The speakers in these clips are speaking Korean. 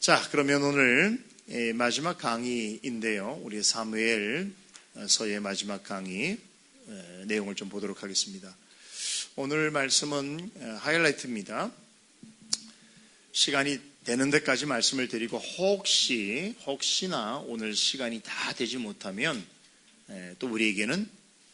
자, 그러면 오늘 마지막 강의인데요. 우리 사무엘서의 마지막 강의 내용을 좀 보도록 하겠습니다. 오늘 말씀은 하이라이트입니다. 시간이 되는 데까지 말씀을 드리고 혹시나 오늘 시간이 다 되지 못하면 또 우리에게는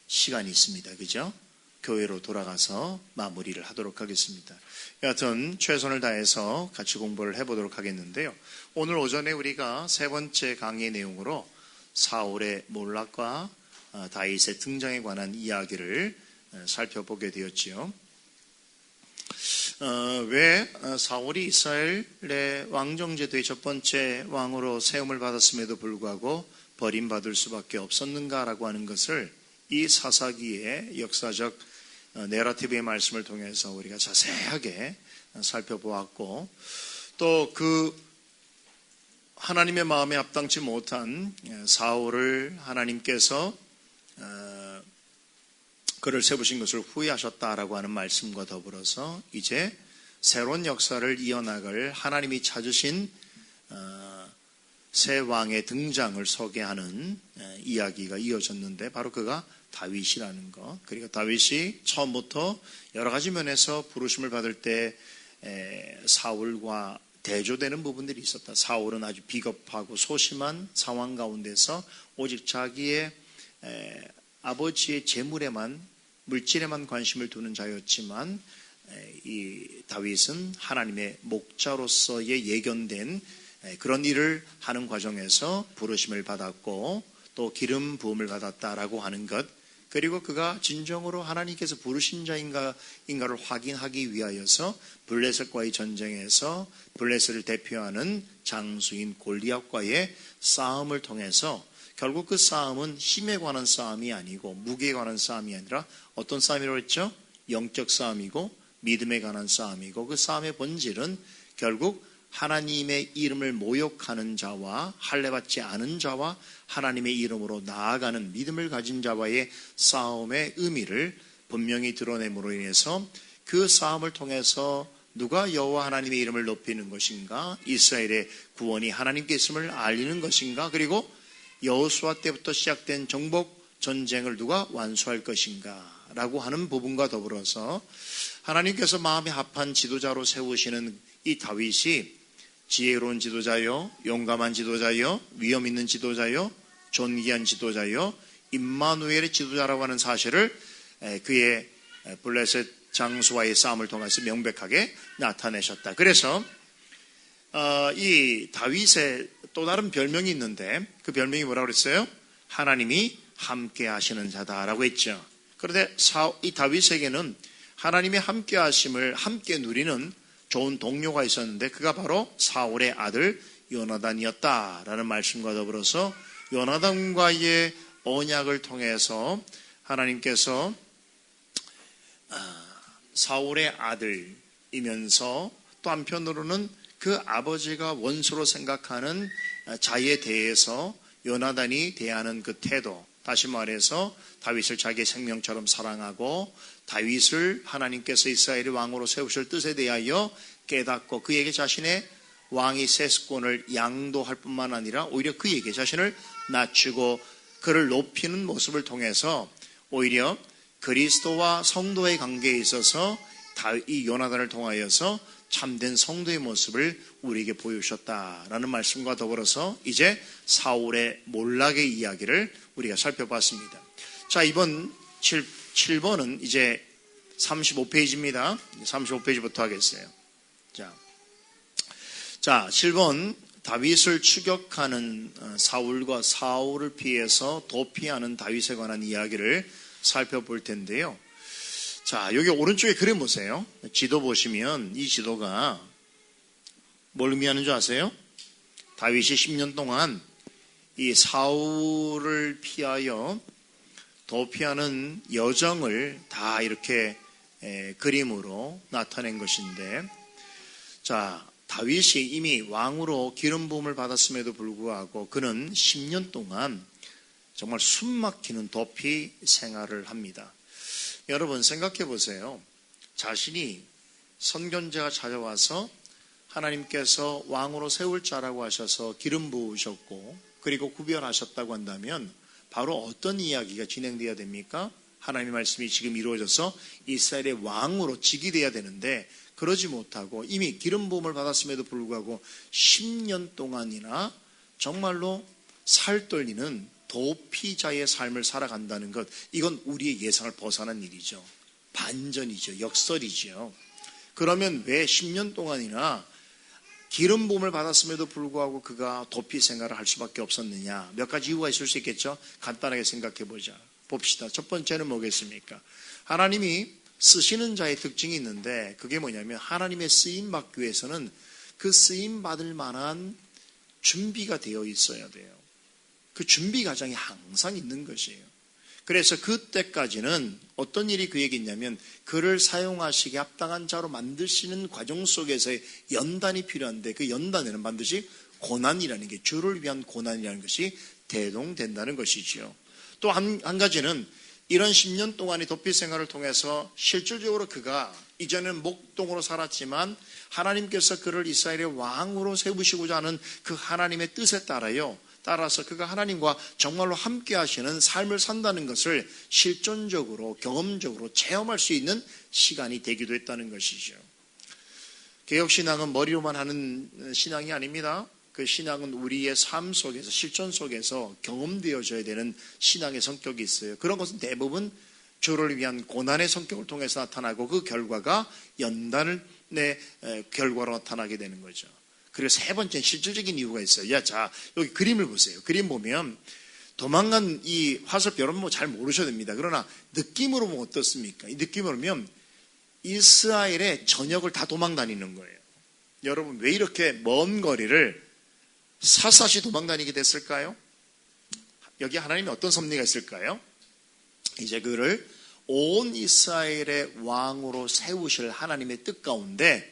시간이 있습니다. 그죠? 교회로 돌아가서 마무리를 하도록 하겠습니다. 여하튼 최선을 다해서 같이 공부를 해보도록 하겠는데요. 오늘 오전에 우리가 세 번째 강의의 내용으로 사울의 몰락과 다윗의 등장에 관한 이야기를 살펴보게 되었지요. 왜 사울이 이스라엘의 왕정제도의 첫 번째 왕으로 세움을 받았음에도 불구하고 버림받을 수밖에 없었는가라고 하는 것을 이 사사기의 역사적 내러티브의 말씀을 통해서 우리가 자세하게 살펴보았고, 또 그 하나님의 마음에 합당치 못한 사울을 하나님께서 그를 세우신 것을 후회하셨다라고 하는 말씀과 더불어서 이제 새로운 역사를 이어나갈 하나님이 찾으신 새 왕의 등장을 소개하는 이야기가 이어졌는데, 바로 그가 다윗이라는 것. 그리고 다윗이 처음부터 여러 가지 면에서 부르심을 받을 때 사울과 대조되는 부분들이 있었다. 사울은 아주 비겁하고 소심한 상황 가운데서 오직 자기의 아버지의 재물에만, 물질에만 관심을 두는 자였지만, 이 다윗은 하나님의 목자로서의 예견된 그런 일을 하는 과정에서 부르심을 받았고 또 기름 부음을 받았다라고 하는 것, 그리고 그가 진정으로 하나님께서 부르신 자인가를 확인하기 위하여서 블레셋과의 전쟁에서 블레셋을 대표하는 장수인 골리앗과의 싸움을 통해서 결국 그 싸움은 힘에 관한 싸움이 아니고 무기에 관한 싸움이 아니라 어떤 싸움이라고 했죠? 영적 싸움이고 믿음에 관한 싸움이고, 그 싸움의 본질은 결국 하나님의 이름을 모욕하는 자와 할례받지 않은 자와 하나님의 이름으로 나아가는 믿음을 가진 자와의 싸움의 의미를 분명히 드러냄으로 인해서 그 싸움을 통해서 누가 여호와 하나님의 이름을 높이는 것인가, 이스라엘의 구원이 하나님께 있음을 알리는 것인가, 그리고 여호수아 때부터 시작된 정복 전쟁을 누가 완수할 것인가 라고 하는 부분과 더불어서 하나님께서 마음에 합한 지도자로 세우시는 이 다윗이 지혜로운 지도자요, 용감한 지도자요, 위험 있는 지도자요, 존귀한 지도자요, 임마누엘의 지도자라고 하는 사실을 그의 블레셋 장수와의 싸움을 통해서 명백하게 나타내셨다. 그래서 이 다윗의 또 다른 별명이 있는데, 그 별명이 뭐라고 그랬어요? 하나님이 함께 하시는 자다라고 했죠. 그런데 이 다윗에게는 하나님의 함께 하심을 함께 누리는 좋은 동료가 있었는데, 그가 바로 사울의 아들 요나단이었다라는 말씀과 더불어서 요나단과의 언약을 통해서 하나님께서 사울의 아들이면서 또 한편으로는 그 아버지가 원수로 생각하는 자에 대해서 요나단이 대하는 그 태도, 다시 말해서 다윗을 자기의 생명처럼 사랑하고 다윗을 하나님께서 이스라엘의 왕으로 세우실 뜻에 대하여 깨닫고 그에게 자신의 왕의 세습권을 양도할 뿐만 아니라 오히려 그에게 자신을 낮추고 그를 높이는 모습을 통해서 오히려 그리스도와 성도의 관계에 있어서 이 요나단을 통하여서 참된 성도의 모습을 우리에게 보여주셨다라는 말씀과 더불어서 이제 사울의 몰락의 이야기를 우리가 살펴봤습니다. 자, 이번 7번은 이제 35페이지입니다. 35페이지부터 하겠어요. 자, 7번 다윗을 추격하는 사울과 사울을 피해서 도피하는 다윗에 관한 이야기를 살펴볼 텐데요. 자, 여기 오른쪽에 그림 보세요. 지도 보시면 이 지도가 뭘 의미하는 줄 아세요? 다윗이 10년 동안 이 사울을 피하여 도피하는 여정을 다 이렇게 그림으로 나타낸 것인데, 자, 다윗이 이미 왕으로 기름 부음을 받았음에도 불구하고 그는 10년 동안 정말 숨막히는 도피 생활을 합니다. 여러분 생각해 보세요. 자신이 선견자가 찾아와서 하나님께서 왕으로 세울 자라고 하셔서 기름 부으셨고 그리고 구별하셨다고 한다면 바로 어떤 이야기가 진행되어야 됩니까? 하나님의 말씀이 지금 이루어져서 이스라엘의 왕으로 즉위되어야 되는데 그러지 못하고 이미 기름 부음을 받았음에도 불구하고 10년 동안이나 정말로 살 떨리는 도피자의 삶을 살아간다는 것, 이건 우리의 예상을 벗어난 일이죠. 반전이죠. 역설이죠. 그러면 왜 10년 동안이나 기름 부음을 받았음에도 불구하고 그가 도피 생활을 할 수밖에 없었느냐? 몇 가지 이유가 있을 수 있겠죠. 간단하게 생각해 보자. 봅시다. 첫 번째는 뭐겠습니까? 하나님이 쓰시는 자의 특징이 있는데 그게 뭐냐면 하나님의 쓰임 받기 위해서는 그 쓰임 받을 만한 준비가 되어 있어야 돼요. 그 준비 과정이 항상 있는 것이에요. 그래서 그때까지는 어떤 일이 그에게 있냐면 그를 사용하시기에 합당한 자로 만드시는 과정 속에서의 연단이 필요한데 그 연단에는 반드시 고난이라는 게, 주를 위한 고난이라는 것이 대동된다는 것이지요. 또 한 가지는 이런 10년 동안의 도피 생활을 통해서 실질적으로 그가 이전에는 목동으로 살았지만 하나님께서 그를 이스라엘의 왕으로 세우시고자 하는 그 하나님의 뜻에 따라서 그가 하나님과 정말로 함께 하시는 삶을 산다는 것을 실존적으로 경험적으로 체험할 수 있는 시간이 되기도 했다는 것이죠. 개혁신앙은 머리로만 하는 신앙이 아닙니다. 그 신앙은 우리의 삶 속에서, 실존 속에서 경험되어져야 되는 신앙의 성격이 있어요. 그런 것은 대부분 주를 위한 고난의 성격을 통해서 나타나고 그 결과가 연단의 결과로 나타나게 되는 거죠. 그리고 세 번째 실질적인 이유가 있어요. 자, 여기 그림을 보세요. 그림 보면 도망간 이 화살표, 여러분 잘 모르셔야 됩니다. 그러나 느낌으로 보면 어떻습니까? 이 느낌으로 보면 이스라엘의 전역을 다 도망 다니는 거예요. 여러분 왜 이렇게 먼 거리를 샅샅이 도망 다니게 됐을까요? 여기 하나님이 어떤 섭리가 있을까요? 이제 그를 온 이스라엘의 왕으로 세우실 하나님의 뜻 가운데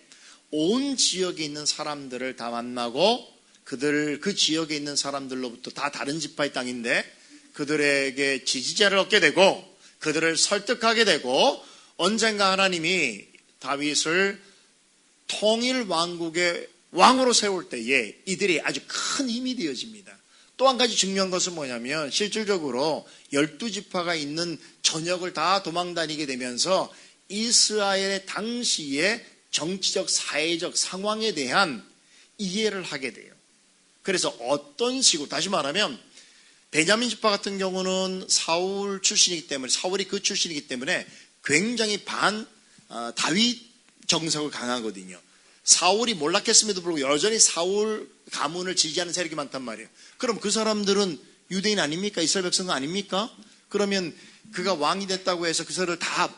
온 지역에 있는 사람들을 다 만나고 그 지역에 있는 사람들로부터 다 다른 지파의 땅인데 그들에게 지지자를 얻게 되고 그들을 설득하게 되고 언젠가 하나님이 다윗을 통일 왕국의 왕으로 세울 때에 이들이 아주 큰 힘이 되어집니다. 또 한 가지 중요한 것은 뭐냐면 실질적으로 12지파가 있는 전역을 다 도망다니게 되면서 이스라엘의 당시의 정치적, 사회적 상황에 대한 이해를 하게 돼요. 그래서 어떤 식으로, 다시 말하면 베냐민 지파 같은 경우는 사울 출신이기 때문에, 사울이 그 출신이기 때문에 굉장히 다윗 정석을 강하거든요. 사울이 몰락했음에도 불구하고 여전히 사울 가문을 지지하는 세력이 많단 말이에요. 그럼 그 사람들은 유대인 아닙니까? 이스라엘 백성 아닙니까? 그러면 그가 왕이 됐다고 해서 그 사람을 다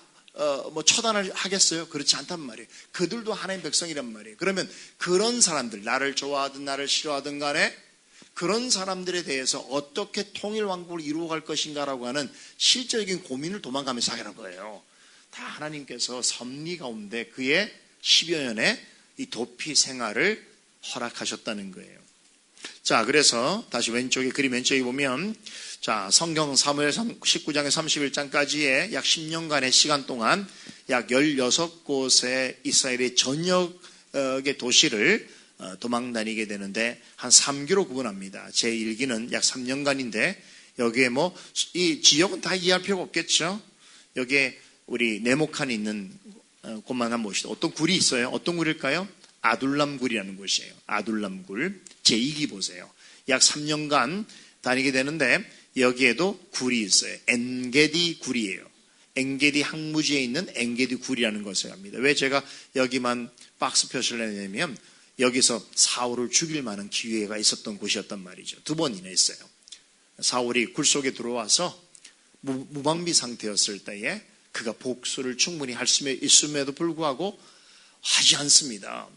처단을 하겠어요? 그렇지 않단 말이에요. 그들도 하나님의 백성이란 말이에요. 그러면 그런 사람들, 나를 좋아하든 나를 싫어하든 간에 그런 사람들에 대해서 어떻게 통일 왕국을 이루어갈 것인가라고 하는 실질적인 고민을 도망가면서 하게 거예요. 다 하나님께서 섭리 가운데 그의 10여 년의 이 도피 생활을 허락하셨다는 거예요. 자, 그래서 다시 그림 왼쪽에 보면, 자, 성경 사무엘상 19장에 31장까지의 약 10년간의 시간 동안 약 16곳의 이스라엘의 전역의 도시를 도망다니게 되는데 한 3기로 구분합니다. 제1기는 약 3년간인데 여기에 이 지역은 다 이해할 필요가 없겠죠. 여기에 우리 네모칸이 있는 곳만 한번 봅시다. 어떤 굴이 있어요. 어떤 굴일까요? 아둘람 굴이라는 곳이에요. 아둘람 굴. 제2기 보세요. 약 3년간 다니게 되는데 여기에도 굴이 있어요. 엔게디 굴이에요. 엔게디 항무지에 있는 엔게디 굴이라는 것을 합니다. 왜 제가 여기만 박스 표시를 내냐면 여기서 사울을 죽일 만한 기회가 있었던 곳이었단 말이죠. 2번이나 있어요. 사울이 굴 속에 들어와서 무방비 상태였을 때에 그가 복수를 충분히 할 수 있음에도 불구하고 하지 않습니다.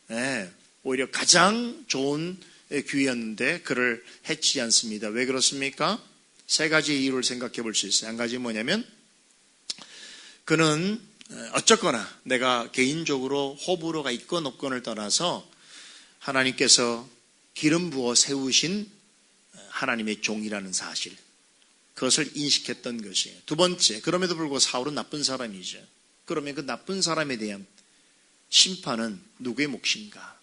네, 오히려 가장 좋은 기회였는데 그를 해치지 않습니다. 왜 그렇습니까? 세 가지 이유를 생각해 볼 수 있어요. 한 가지 뭐냐면 그는 어쨌거나 내가 개인적으로 호불호가 있건 없건을 떠나서 하나님께서 기름 부어 세우신 하나님의 종이라는 사실, 그것을 인식했던 것이에요. 두 번째, 그럼에도 불구하고 사울은 나쁜 사람이죠. 그러면 그 나쁜 사람에 대한 심판은 누구의 몫인가?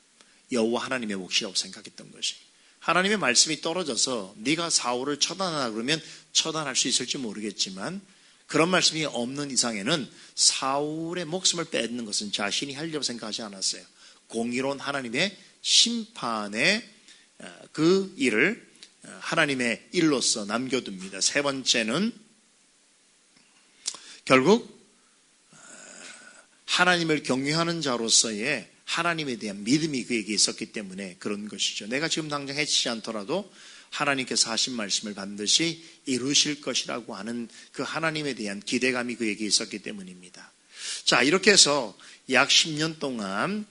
여호와 하나님의 몫이라고 생각했던 것이. 하나님의 말씀이 떨어져서 네가 사울을 처단하라 그러면 처단할 수 있을지 모르겠지만 그런 말씀이 없는 이상에는 사울의 목숨을 뺏는 것은 자신이 하려고 생각하지 않았어요. 공의로운 하나님의 심판의 그 일을 하나님의 일로서 남겨둡니다. 세 번째는 결국 하나님을 경외하는 자로서의 하나님에 대한 믿음이 그에게 있었기 때문에 그런 것이죠. 내가 지금 당장 해치지 않더라도 하나님께서 하신 말씀을 반드시 이루실 것이라고 하는 그 하나님에 대한 기대감이 그에게 있었기 때문입니다. 자, 이렇게 해서 약 10년 동안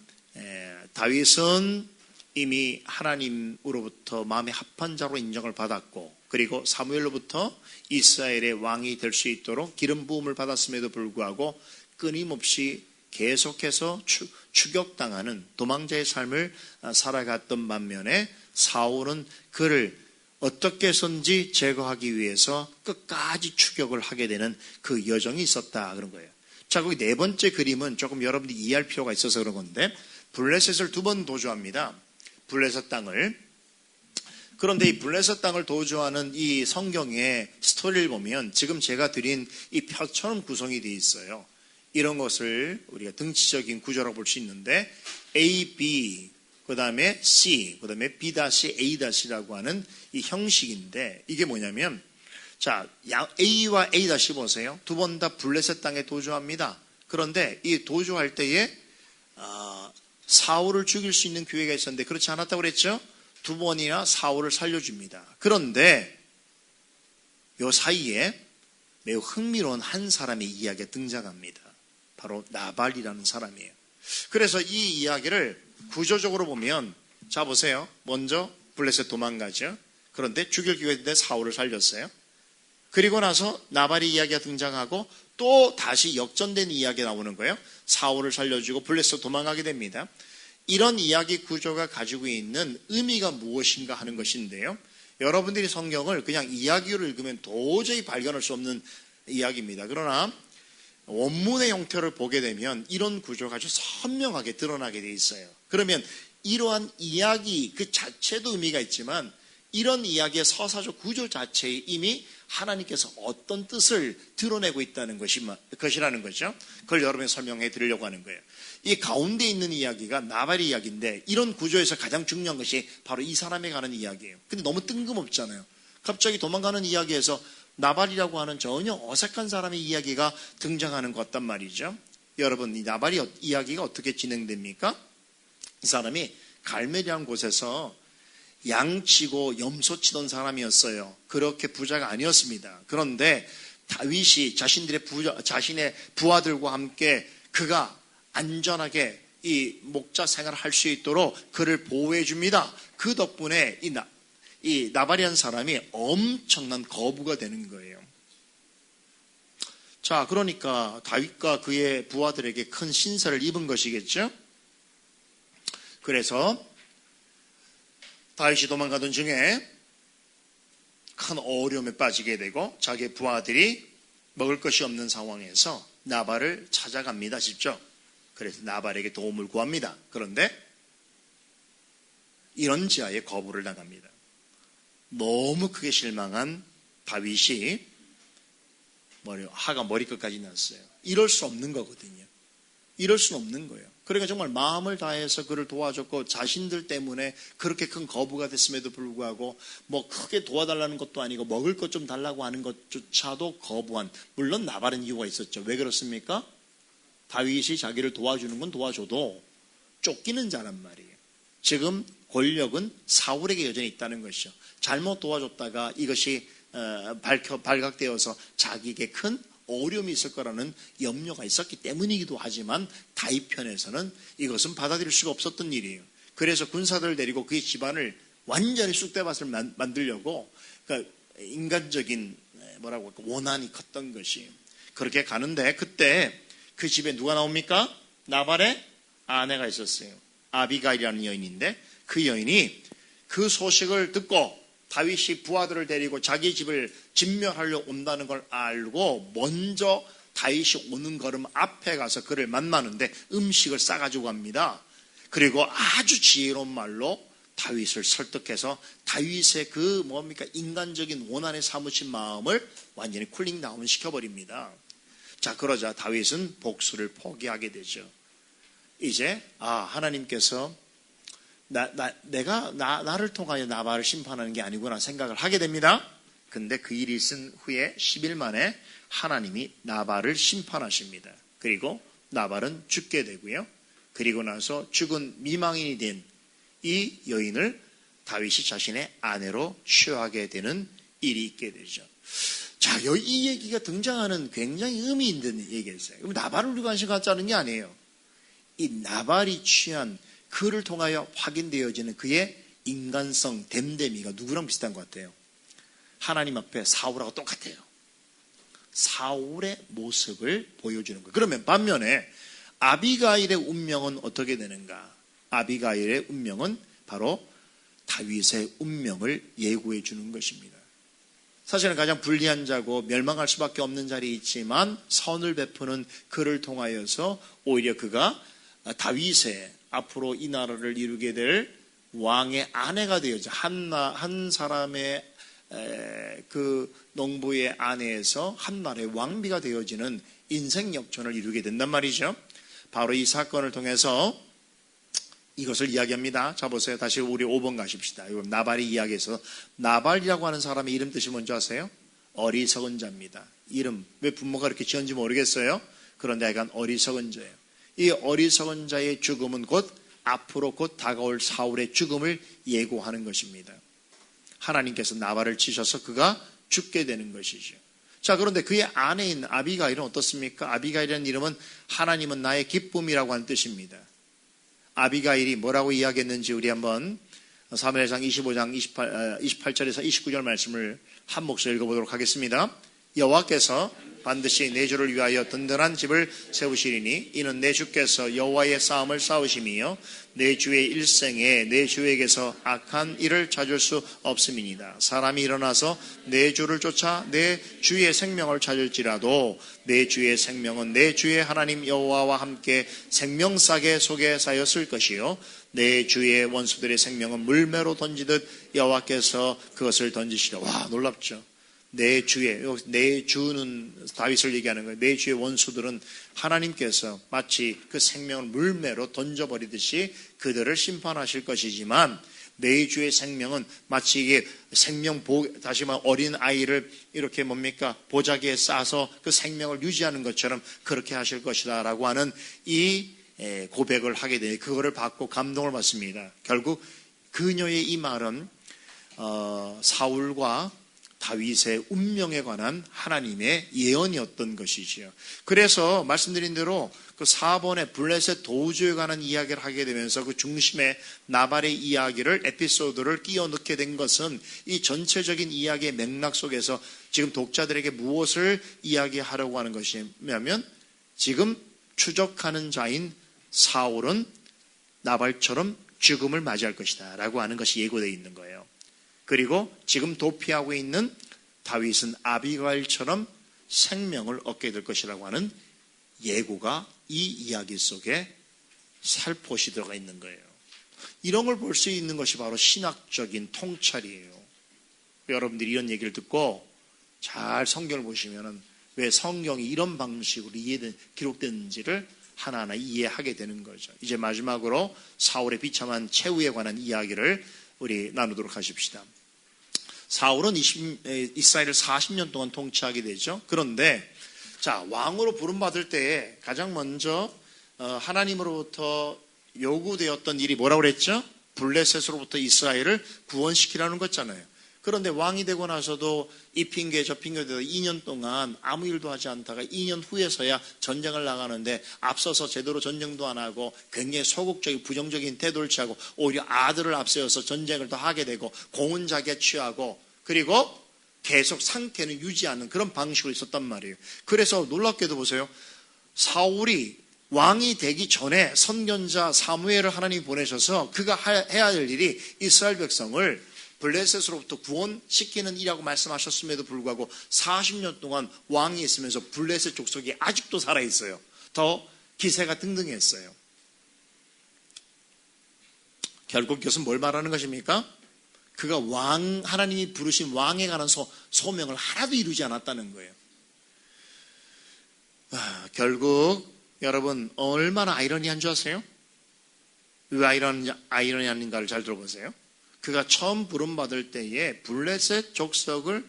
다윗은 이미 하나님으로부터 마음의 합한 자로 인정을 받았고 그리고 사무엘로부터 이스라엘의 왕이 될 수 있도록 기름 부음을 받았음에도 불구하고 끊임없이 계속해서 추격당하는 도망자의 삶을 살아갔던 반면에 사울은 그를 어떻게 해서든지 제거하기 위해서 끝까지 추격을 하게 되는 그 여정이 있었다 그런 거예요. 자, 거기 네 번째 그림은 조금 여러분들이 이해할 필요가 있어서 그런 건데 블레셋을 2번 도주합니다. 블레셋 땅을. 그런데 이 블레셋 땅을 도주하는 이 성경의 스토리를 보면 지금 제가 드린 이 표처럼 구성이 되어 있어요. 이런 것을 우리가 등치적인 구조라고 볼 수 있는데 A, B, 그 다음에 C, 그 다음에 B-A-라고 하는 이 형식인데 이게 뭐냐면 자, A와 A- 보세요. 2번 다 블레셋 땅에 도주합니다. 그런데 이 도주할 때에 사울을 죽일 수 있는 기회가 있었는데 그렇지 않았다고 그랬죠? 2번이나 사울을 살려줍니다. 그런데 이 사이에 매우 흥미로운 한 사람의 이야기가 등장합니다. 바로 나발이라는 사람이에요. 그래서 이 이야기를 구조적으로 보면 자 보세요. 먼저 블레셋 도망가죠. 그런데 죽일 기회가 있는데 사울을 살렸어요. 그리고 나서 나발의 이야기가 등장하고 또 다시 역전된 이야기가 나오는 거예요. 사울을 살려주고 블레셋 도망가게 됩니다. 이런 이야기 구조가 가지고 있는 의미가 무엇인가 하는 것인데요. 여러분들이 성경을 그냥 이야기로 읽으면 도저히 발견할 수 없는 이야기입니다. 그러나 원문의 형태를 보게 되면 이런 구조가 아주 선명하게 드러나게 돼 있어요. 그러면 이러한 이야기 그 자체도 의미가 있지만 이런 이야기의 서사적 구조 자체에 이미 하나님께서 어떤 뜻을 드러내고 있다는 것이라는 거죠. 그걸 여러분에 설명해 드리려고 하는 거예요. 이 가운데 있는 이야기가 나발의 이야기인데 이런 구조에서 가장 중요한 것이 바로 이 사람에 관한 이야기예요. 근데 너무 뜬금없잖아요. 갑자기 도망가는 이야기에서 나발이라고 하는 전혀 어색한 사람의 이야기가 등장하는 것 같단 말이죠. 여러분, 이 나발의 이야기가 어떻게 진행됩니까? 이 사람이 갈멜이라는 곳에서 양치고 염소 치던 사람이었어요. 그렇게 부자가 아니었습니다. 그런데 다윗이 자신의 부하들과 함께 그가 안전하게 이 목자 생활을 할 수 있도록 그를 보호해 줍니다. 그 덕분에 이 나발이라는 사람이 엄청난 거부가 되는 거예요. 자, 그러니까 다윗과 그의 부하들에게 큰 신세를 입은 것이겠죠. 그래서 다윗이 도망가던 중에 큰 어려움에 빠지게 되고 자기의 부하들이 먹을 것이 없는 상황에서 나발을 찾아갑니다. 직접. 그래서 나발에게 도움을 구합니다. 그런데 이런 지하에 거부를 당합니다. 너무 크게 실망한 다윗이 화가 머리끝까지 났어요. 이럴 수 없는 거거든요. 이럴 수는 없는 거예요. 그러니까 정말 마음을 다해서 그를 도와줬고 자신들 때문에 그렇게 큰 거부가 됐음에도 불구하고 뭐 크게 도와달라는 것도 아니고 먹을 것 좀 달라고 하는 것조차도 거부한, 물론 나발은 이유가 있었죠. 왜 그렇습니까? 다윗이 자기를 도와주는 건 도와줘도 쫓기는 자란 말이에요. 지금 권력은 사울에게 여전히 있다는 것이죠. 잘못 도와줬다가 이것이 발각되어서 자기에게 큰 어려움이 있을 거라는 염려가 있었기 때문이기도 하지만 다윗 편에서는 이것은 받아들일 수가 없었던 일이에요. 그래서 군사들을 데리고 그의 집안을 완전히 쑥대밭을 만들려고 그러니까 인간적인 원한이 컸던 것이 그렇게 가는데 그때 그 집에 누가 나옵니까? 나발의 아내가 있었어요. 아비가일이라는 여인인데 그 여인이 그 소식을 듣고 다윗이 부하들을 데리고 자기 집을 진멸하려 온다는 걸 알고 먼저 다윗이 오는 걸음 앞에 가서 그를 만나는데 음식을 싸가지고 갑니다. 그리고 아주 지혜로운 말로 다윗을 설득해서 다윗의 그 인간적인 원한에 사무친 마음을 완전히 쿨링 다운 시켜버립니다. 자, 그러자 다윗은 복수를 포기하게 되죠. 이제 하나님께서 나를 통하여 나발을 심판하는 게 아니구나 생각을 하게 됩니다. 근데 그 일이 있은 후에 10일 만에 하나님이 나발을 심판하십니다. 그리고 나발은 죽게 되고요. 그리고 나서 죽은 미망인이 된 이 여인을 다윗이 자신의 아내로 취하게 되는 일이 있게 되죠. 자, 이 얘기가 등장하는 굉장히 의미 있는 얘기였어요. 나발을 우리가 관심 갖지 않은 게 아니에요. 이 나발이 취한 그를 통하여 확인되어지는 그의 인간성, 댐댐이가 누구랑 비슷한 것 같아요? 하나님 앞에 사울하고 똑같아요. 사울의 모습을 보여주는 거예요. 그러면 반면에 아비가일의 운명은 어떻게 되는가? 아비가일의 운명은 바로 다윗의 운명을 예고해 주는 것입니다. 사실은 가장 불리한 자고 멸망할 수밖에 없는 자리에 있지만 선을 베푸는 그를 통하여서 오히려 그가 다윗의 앞으로 이 나라를 이루게 될 왕의 아내가 되어져 한 사람의 그 농부의 아내에서 한 나라의 왕비가 되어지는 인생 역전을 이루게 된단 말이죠. 바로 이 사건을 통해서 이것을 이야기합니다. 자, 보세요. 다시 우리 5번 가십시다. 이건 나발이 이야기해서 나발이라고 하는 사람의 이름 뜻이 뭔지 아세요? 어리석은 자입니다. 이름 왜 부모가 이렇게 지었는지 모르겠어요. 그런데 약간 어리석은 자예요. 이 어리석은 자의 죽음은 앞으로 곧 다가올 사울의 죽음을 예고하는 것입니다. 하나님께서 나발을 치셔서 그가 죽게 되는 것이죠. 자, 그런데 그의 아내인 아비가일은 어떻습니까? 아비가일이라는 이름은 하나님은 나의 기쁨이라고 하는 뜻입니다. 아비가일이 뭐라고 이야기했는지 우리 한번 사무엘상 25장 28절에서 29절 말씀을 한 목소리 읽어보도록 하겠습니다. 여호와께서 반드시 내 주를 위하여 든든한 집을 세우시리니 이는 내 주께서 여호와의 싸움을 싸우심이요 내 주의 일생에 내 주에게서 악한 일을 찾을 수 없음이니이다. 사람이 일어나서 내 주를 쫓아 내 주의 생명을 찾을지라도 내 주의 생명은 내 주의 하나님 여호와와 함께 생명싸개 속에 쌓였을 것이요 내 주의 원수들의 생명은 물매로 던지듯 여호와께서 그것을 던지시라. 와, 놀랍죠. 내 주는 다윗을 얘기하는 거예요. 내 주의 원수들은 하나님께서 마치 그 생명을 물매로 던져버리듯이 그들을 심판하실 것이지만 내 주의 생명은 마치 이게 다시 말해 어린 아이를 이렇게 보자기에 싸서 그 생명을 유지하는 것처럼 그렇게 하실 것이다 라고 하는 이 고백을 하게 되니 그거를 받고 감동을 받습니다. 결국 그녀의 이 말은 사울과 다윗의 운명에 관한 하나님의 예언이었던 것이지요. 그래서 말씀드린 대로 그 4번의 블레셋 도우주에 관한 이야기를 하게 되면서 그 중심에 나발의 이야기를 에피소드를 끼워 넣게 된 것은 이 전체적인 이야기의 맥락 속에서 지금 독자들에게 무엇을 이야기하려고 하는 것이냐면 지금 추적하는 자인 사울은 나발처럼 죽음을 맞이할 것이다 라고 하는 것이 예고되어 있는 거예요. 그리고 지금 도피하고 있는 다윗은 아비가일처럼 생명을 얻게 될 것이라고 하는 예고가 이 이야기 속에 살포시 들어가 있는 거예요. 이런 걸 볼 수 있는 것이 바로 신학적인 통찰이에요. 여러분들이 이런 얘기를 듣고 잘 성경을 보시면 왜 성경이 이런 방식으로 기록됐는지를 하나하나 이해하게 되는 거죠. 이제 마지막으로 사울의 비참한 최후에 관한 이야기를 우리 나누도록 하십시다. 사울은 이스라엘을 40년 동안 통치하게 되죠. 그런데 자, 왕으로 부름받을 때에 가장 먼저 하나님으로부터 요구되었던 일이 뭐라고 그랬죠? 블레셋으로부터 이스라엘을 구원시키라는 거잖아요. 그런데 왕이 되고 나서도 이 핑계 저 핑계 대서 2년 동안 아무 일도 하지 않다가 2년 후에서야 전쟁을 나가는데 앞서서 제대로 전쟁도 안 하고 굉장히 소극적인 부정적인 태도를 취하고 오히려 아들을 앞세워서 전쟁을 더 하게 되고 공은 자기가 취하고 그리고 계속 상태는 유지하는 그런 방식으로 있었단 말이에요. 그래서 놀랍게도 보세요. 사울이 왕이 되기 전에 선견자 사무엘을 하나님이 보내셔서 그가 해야 할 일이 이스라엘 백성을 블레셋으로부터 구원시키는 일이라고 말씀하셨음에도 불구하고 40년 동안 왕이 있으면서 블레셋 족속이 아직도 살아있어요. 더 기세가 등등했어요. 결국 이것은 뭘 말하는 것입니까? 그가 하나님이 부르신 왕에 관한 소명을 하나도 이루지 않았다는 거예요. 결국 여러분 얼마나 아이러니한 줄 아세요? 왜 아이러니한가를 잘 들어보세요. 그가 처음 부름받을 때에 블레셋 족속을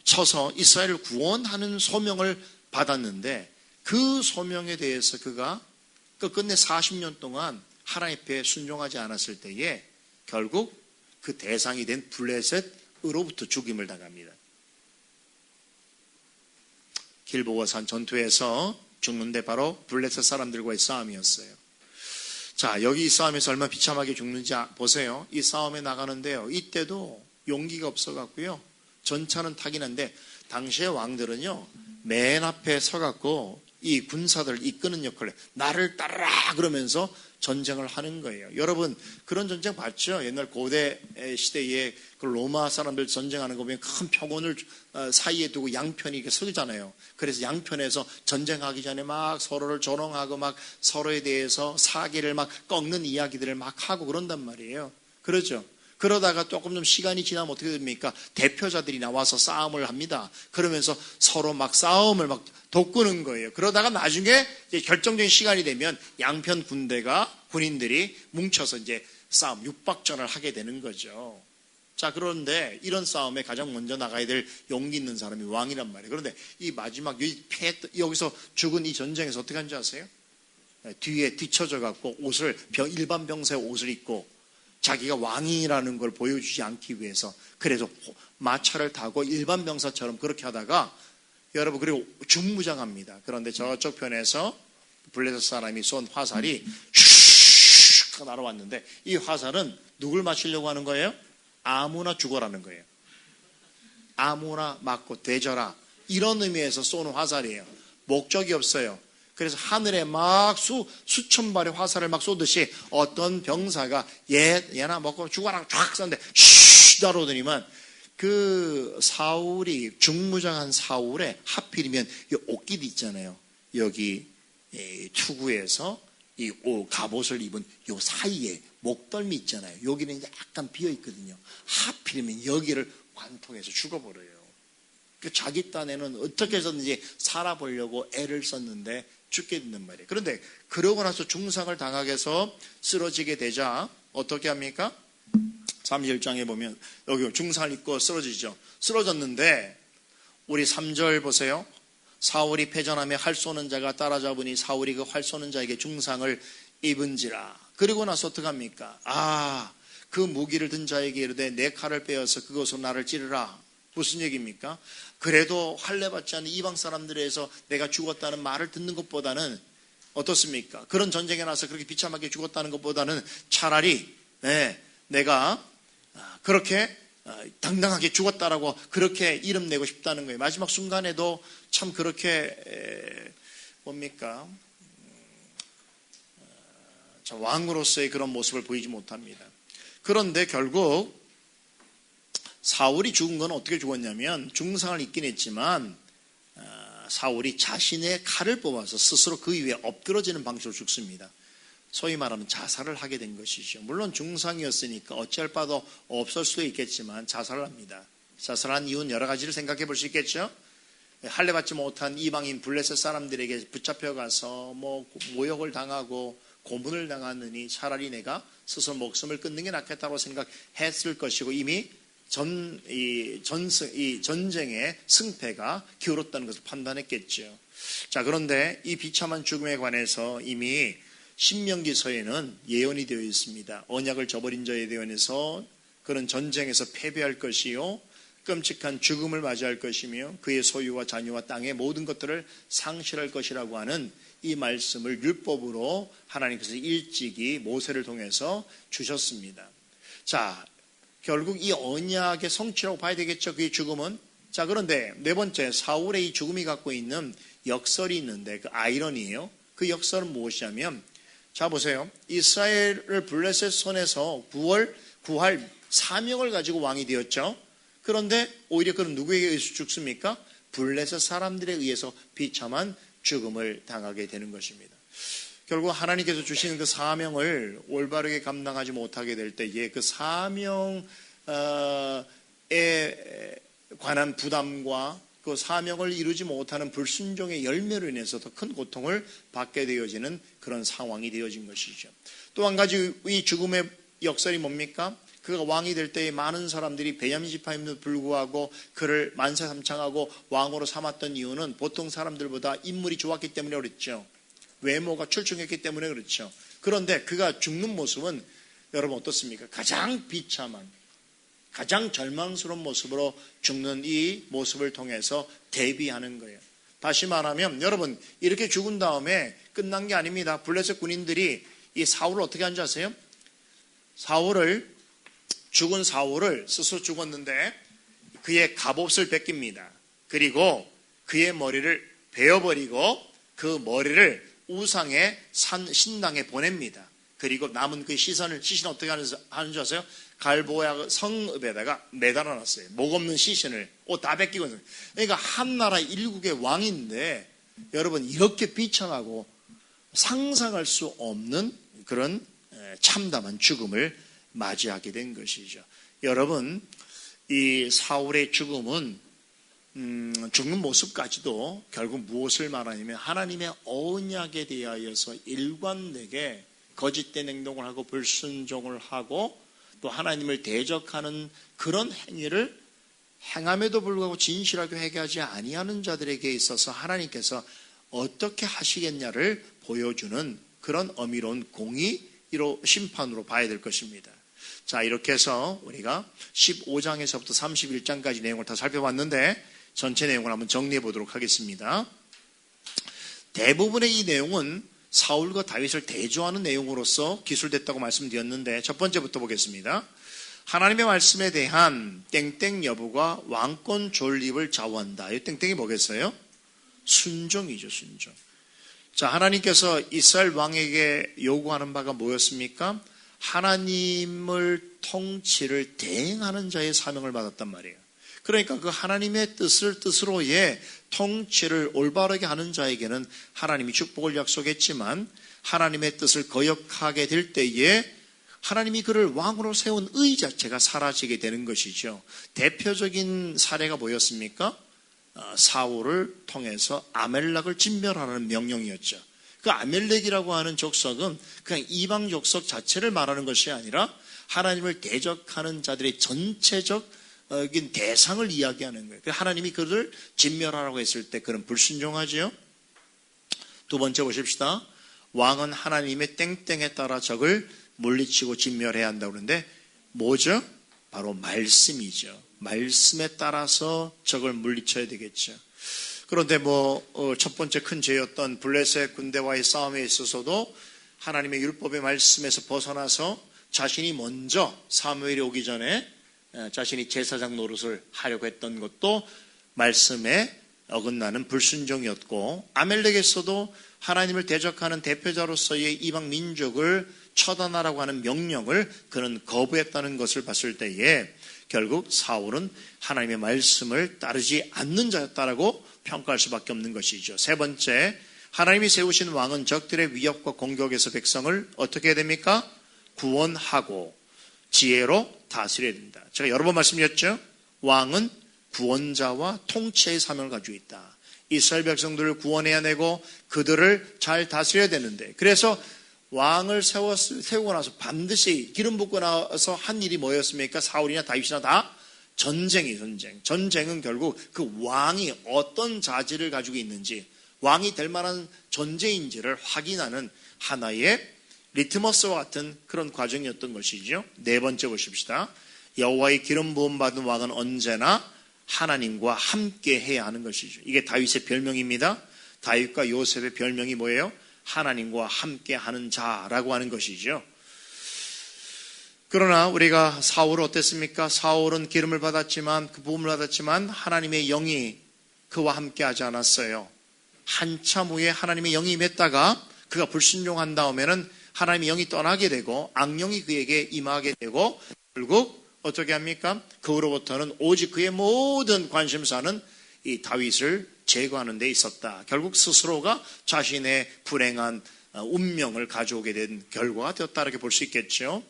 쳐서 이스라엘을 구원하는 소명을 받았는데 그 소명에 대해서 그가 끝내 40년 동안 하나님 앞에 순종하지 않았을 때에 결국 그 대상이 된 블레셋으로부터 죽임을 당합니다. 길보아산 전투에서 죽는데 바로 블레셋 사람들과의 싸움이었어요. 자, 여기 이 싸움에서 얼마나 비참하게 죽는지 보세요. 이 싸움에 나가는데요. 이때도 용기가 없어갖고요. 전차는 타긴 한데 당시의 왕들은요. 맨 앞에 서갖고 이 군사들을 이끄는 역할을 나를 따르라 그러면서 전쟁을 하는 거예요. 여러분 그런 전쟁 봤죠? 옛날 고대 시대에 그 로마 사람들 전쟁하는 거 보면 큰 표곤을 사이에 두고 양편이 이렇게 서잖아요. 그래서 양편에서 전쟁하기 전에 막 서로를 조롱하고 막 서로에 대해서 사기를 막 꺾는 이야기들을 막 하고 그런단 말이에요. 그렇죠? 그러다가 조금 좀 시간이 지나면 어떻게 됩니까? 대표자들이 나와서 싸움을 합니다. 그러면서 서로 막 싸움을 막 돋구는 거예요. 그러다가 나중에 이제 결정적인 시간이 되면 양편 군인들이 뭉쳐서 이제 싸움, 육박전을 하게 되는 거죠. 자, 그런데 이런 싸움에 가장 먼저 나가야 될 용기 있는 사람이 왕이란 말이에요. 그런데 이 마지막 여기서 죽은 이 전쟁에서 어떻게 한지 아세요? 뒤에 뒤쳐져 갖고 일반 병사의 옷을 입고 자기가 왕이라는 걸 보여주지 않기 위해서 그래서 마차를 타고 일반 병사처럼 그렇게 하다가 여러분 그리고 중무장합니다. 그런데 저쪽 편에서 블레셋 사람이 쏜 화살이 슉 날아왔는데 이 화살은 누굴 맞추려고 하는 거예요? 아무나 죽어라는 거예요. 아무나 맞고 되져라 이런 의미에서 쏘는 화살이에요. 목적이 없어요. 그래서 하늘에 막 수천 발의 화살을 막 쏘듯이 어떤 병사가 얘나 먹고 죽어라 쫙 쐈는데 슉 날아오더니만 그 사울이 중무장한 사울에 하필이면 이 옷깃 있잖아요. 여기 투구에서 이 갑옷을 입은 요 사이에 목덜미 있잖아요. 여기는 약간 비어 있거든요. 하필이면 여기를 관통해서 죽어버려요. 그 자기 딴에는 어떻게 해서든지 살아보려고 애를 썼는데 죽게 된단 말이에요. 그런데 그러고 나서 중상을 당하게 해서 쓰러지게 되자 어떻게 합니까? 31장에 보면 여기 중상을 입고 쓰러지죠. 쓰러졌는데 우리 3절 보세요. 사울이 패전하며 활 쏘는 자가 따라잡으니 사울이 그 활 쏘는 자에게 중상을 입은지라. 그리고 나서 어떻게 합니까? 그 무기를 든 자에게 이르되 내 칼을 빼어서 그것으로 나를 찌르라. 무슨 얘기입니까? 그래도 할례 받지 않는 이방 사람들에서 내가 죽었다는 말을 듣는 것보다는 어떻습니까? 그런 전쟁에 나서 그렇게 비참하게 죽었다는 것보다는 차라리 내가 그렇게 당당하게 죽었다라고 그렇게 이름 내고 싶다는 거예요. 마지막 순간에도 참 그렇게 뭡니까? 왕으로서의 그런 모습을 보이지 못합니다. 그런데 결국 사울이 죽은 건 어떻게 죽었냐면 중상을 입긴 했지만 사울이 자신의 칼을 뽑아서 스스로 그 위에 엎드러지는 방식으로 죽습니다. 소위 말하면 자살을 하게 된 것이죠. 물론 중상이었으니까 어찌할 바도 없을 수도 있겠지만 자살을 합니다. 자살한 이유는 여러 가지를 생각해 볼 수 있겠죠. 할례 받지 못한 이방인 블레셋 사람들에게 붙잡혀가서 모욕을 당하고 고문을 당하느니 차라리 내가 스스로 목숨을 끊는 게 낫겠다고 생각했을 것이고 이미 이 전쟁의 승패가 기울었다는 것을 판단했겠죠. 자, 그런데 이 비참한 죽음에 관해서 이미 신명기서에는 예언이 되어 있습니다. 언약을 저버린 자에 대해서 그는 전쟁에서 패배할 것이요 끔찍한 죽음을 맞이할 것이며 그의 소유와 자녀와 땅의 모든 것들을 상실할 것이라고 하는 이 말씀을 율법으로 하나님께서 일찍이 모세를 통해서 주셨습니다. 자, 결국 이 언약의 성취라고 봐야 되겠죠. 그의 죽음은. 자, 그런데 네 번째 사울의 이 죽음이 갖고 있는 역설이 있는데 그 아이러니예요. 그 역설은 무엇이냐면 자 보세요. 이스라엘을 블레셋 손에서 구할 사명을 가지고 왕이 되었죠. 그런데 오히려 그는 누구에게 의해서 죽습니까? 블레셋 사람들에 의해서 비참한 죽음을 당하게 되는 것입니다. 결국 하나님께서 주시는 그 사명을 올바르게 감당하지 못하게 될 때에 그 사명에 관한 부담과 그 사명을 이루지 못하는 불순종의 열매로 인해서 더 큰 고통을 받게 되어지는 그런 상황이 되어진 것이죠. 또 한 가지 이 죽음의 역설이 뭡니까? 그가 왕이 될 때에 많은 사람들이 베냐민 지파임에도 불구하고 그를 만세삼창하고 왕으로 삼았던 이유는 보통 사람들보다 인물이 좋았기 때문에 그랬죠. 외모가 출중했기 때문에 그렇죠. 그런데 그가 죽는 모습은 여러분 어떻습니까? 가장 비참한, 가장 절망스러운 모습으로 죽는 이 모습을 통해서 대비하는 거예요. 다시 말하면 여러분 이렇게 죽은 다음에 끝난 게 아닙니다. 블레셋 군인들이 이 사울을 어떻게 한지 아세요? 죽은 사울을 스스로 죽었는데 그의 갑옷을 벗깁니다. 그리고 그의 머리를 베어버리고 그 머리를 우상의 신당에 보냅니다. 그리고 남은 그 시신을 어떻게 하는 줄 아세요? 갈보야 성읍에다가 매달아 놨어요. 목 없는 시신을 옷 다 벗기고 있어요. 그러니까 한 나라 일국의 왕인데 여러분 이렇게 비참하고 상상할 수 없는 그런 참담한 죽음을 맞이하게 된 것이죠. 여러분 이 사울의 죽음은 죽는 모습까지도 결국 무엇을 말하냐면 하나님의 언약에 대하여서 일관되게 거짓된 행동을 하고 불순종을 하고 또 하나님을 대적하는 그런 행위를 행함에도 불구하고 진실하게 회개하지 아니하는 자들에게 있어서 하나님께서 어떻게 하시겠냐를 보여주는 그런 어미로운 공의로 심판으로 봐야 될 것입니다. 자, 이렇게 해서 우리가 15장에서부터 31장까지 내용을 다 살펴봤는데 전체 내용을 한번 정리해 보도록 하겠습니다. 대부분의 이 내용은 사울과 다윗을 대조하는 내용으로서 기술됐다고 말씀드렸는데 첫 번째부터 보겠습니다. 하나님의 말씀에 대한 땡땡 여부가 왕권 존립을 좌우한다. 이 땡땡이 뭐겠어요? 순종이죠, 순종. 자, 하나님께서 이스라엘 왕에게 요구하는 바가 뭐였습니까? 하나님을 통치를 대행하는 자의 사명을 받았단 말이에요. 그러니까 그 하나님의 뜻으로의 통치를 올바르게 하는 자에게는 하나님이 축복을 약속했지만 하나님의 뜻을 거역하게 될 때에 하나님이 그를 왕으로 세운 의 자체가 사라지게 되는 것이죠. 대표적인 사례가 뭐였습니까? 사울을 통해서 아멜렉을 진멸하라는 명령이었죠. 그 아멜렉이라고 하는 족속은 그냥 이방 족속 자체를 말하는 것이 아니라 하나님을 대적하는 자들의 전체적 대상을 이야기하는 거예요. 하나님이 그를 진멸하라고 했을 때 그는 불순종하지요. 두 번째 보십시다. 왕은 하나님의 땡땡에 따라 적을 물리치고 진멸해야 한다고 그러는데 뭐죠? 바로 말씀이죠. 말씀에 따라서 적을 물리쳐야 되겠죠. 그런데 첫 번째 큰 죄였던 블레셋 군대와의 싸움에 있어서도 하나님의 율법의 말씀에서 벗어나서 자신이 먼저 사무엘이 오기 전에 자신이 제사장 노릇을 하려고 했던 것도 말씀에 어긋나는 불순종이었고 아멜렉에서도 하나님을 대적하는 대표자로서의 이방 민족을 처단하라고 하는 명령을 그는 거부했다는 것을 봤을 때에 결국 사울은 하나님의 말씀을 따르지 않는 자였다라고 평가할 수밖에 없는 것이죠. 세 번째, 하나님이 세우신 왕은 적들의 위협과 공격에서 백성을 어떻게 해야 됩니까? 구원하고 지혜로 다스려야 됩니다. 제가 여러 번 말씀드렸죠. 왕은 구원자와 통치의 사명을 가지고 있다. 이스라엘 백성들을 구원해야 되고 그들을 잘 다스려야 되는데 그래서 왕을 세우고 나서 반드시 기름 붓고 나서 한 일이 뭐였습니까? 사울이나 다윗이나 다 전쟁이 전쟁. 전쟁은 결국 그 왕이 어떤 자질을 가지고 있는지 왕이 될 만한 존재인지를 확인하는 하나의 리트머스와 같은 그런 과정이었던 것이죠. 네 번째 보십시다. 여호와의 기름 부음 받은 왕은 언제나 하나님과 함께 해야 하는 것이죠. 이게 다윗의 별명입니다. 다윗과 요셉의 별명이 뭐예요? 하나님과 함께 하는 자라고 하는 것이죠. 그러나 우리가 사울은 어땠습니까? 사울은 기름을 받았지만 그 부음을 받았지만 하나님의 영이 그와 함께 하지 않았어요. 한참 후에 하나님의 영이 임했다가 그가 불순종한 다음에는 하나님의 영이 떠나게 되고 악령이 그에게 임하게 되고 결국 어떻게 합니까? 그로부터는 오직 그의 모든 관심사는 이 다윗을 제거하는 데 있었다. 결국 스스로가 자신의 불행한 운명을 가져오게 된 결과가 되었다 이렇게 볼 수 있겠죠.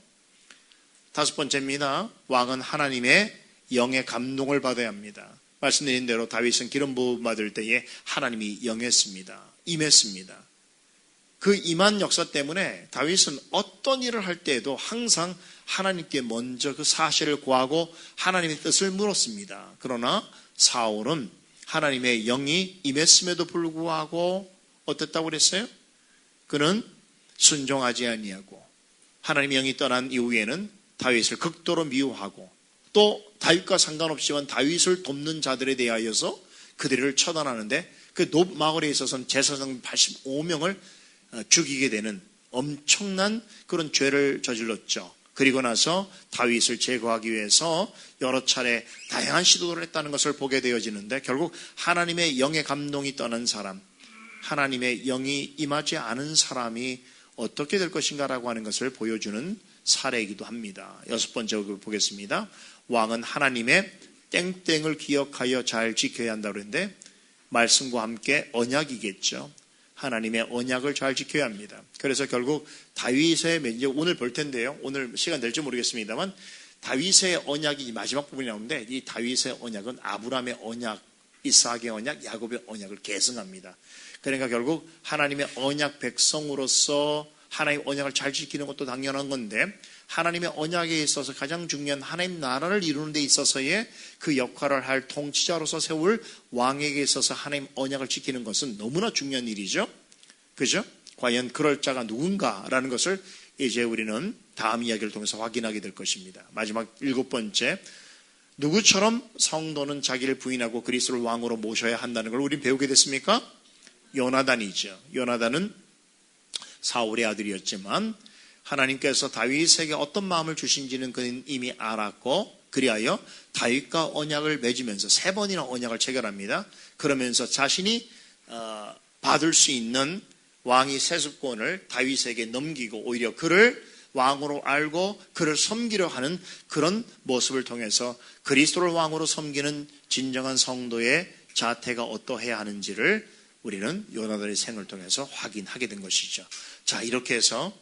다섯 번째입니다. 왕은 하나님의 영의 감동을 받아야 합니다. 말씀드린 대로 다윗은 기름 부음 받을 때에 하나님이 임했습니다. 그 임한 역사 때문에 다윗은 어떤 일을 할 때에도 항상 하나님께 먼저 그 사실을 구하고 하나님의 뜻을 물었습니다. 그러나 사울은 하나님의 영이 임했음에도 불구하고 어땠다고 그랬어요? 그는 순종하지 아니하고 하나님의 영이 떠난 이후에는 다윗을 극도로 미워하고 또 다윗과 상관없지만 다윗을 돕는 자들에 대하여서 그들을 처단하는데 그 높 마을에 있어서는 제사장 85명을 죽이게 되는 엄청난 그런 죄를 저질렀죠. 그리고 나서 다윗을 제거하기 위해서 여러 차례 다양한 시도를 했다는 것을 보게 되어지는데 결국 하나님의 영의 감동이 떠난 사람, 하나님의 영이 임하지 않은 사람이 어떻게 될 것인가라고 하는 것을 보여주는 사례이기도 합니다. 여섯 번째 보겠습니다. 왕은 하나님의 땡땡을 기억하여 잘 지켜야 한다고 그랬는데 말씀과 함께 언약이겠죠. 하나님의 언약을 잘 지켜야 합니다. 그래서 결국 다윗의 이제 오늘 볼 텐데요. 오늘 시간 될지 모르겠습니다만 다윗의 언약이 마지막 부분이 나오는데 이 다윗의 언약은 아브라함의 언약, 이삭의 언약, 야곱의 언약을 계승합니다. 그러니까 결국 하나님의 언약 백성으로서 하나님의 언약을 잘 지키는 것도 당연한 건데 하나님의 언약에 있어서 가장 중요한 하나님 나라를 이루는 데 있어서의 그 역할을 할 통치자로서 세울 왕에게 있어서 하나님 언약을 지키는 것은 너무나 중요한 일이죠. 그죠? 과연 그럴 자가 누군가라는 것을 이제 우리는 다음 이야기를 통해서 확인하게 될 것입니다. 마지막 일곱 번째, 누구처럼 성도는 자기를 부인하고 그리스도를 왕으로 모셔야 한다는 걸 우린 배우게 됐습니까? 요나단이죠. 요나단은 사울의 아들이었지만 하나님께서 다윗에게 어떤 마음을 주신지는 그는 이미 알았고 그리하여 다윗과 언약을 맺으면서 3번이나 언약을 체결합니다. 그러면서 자신이 받을 수 있는 왕의 세습권을 다윗에게 넘기고 오히려 그를 왕으로 알고 그를 섬기려 하는 그런 모습을 통해서 그리스도를 왕으로 섬기는 진정한 성도의 자태가 어떠해야 하는지를 우리는 요나단의 생을 통해서 확인하게 된 것이죠. 자, 이렇게 해서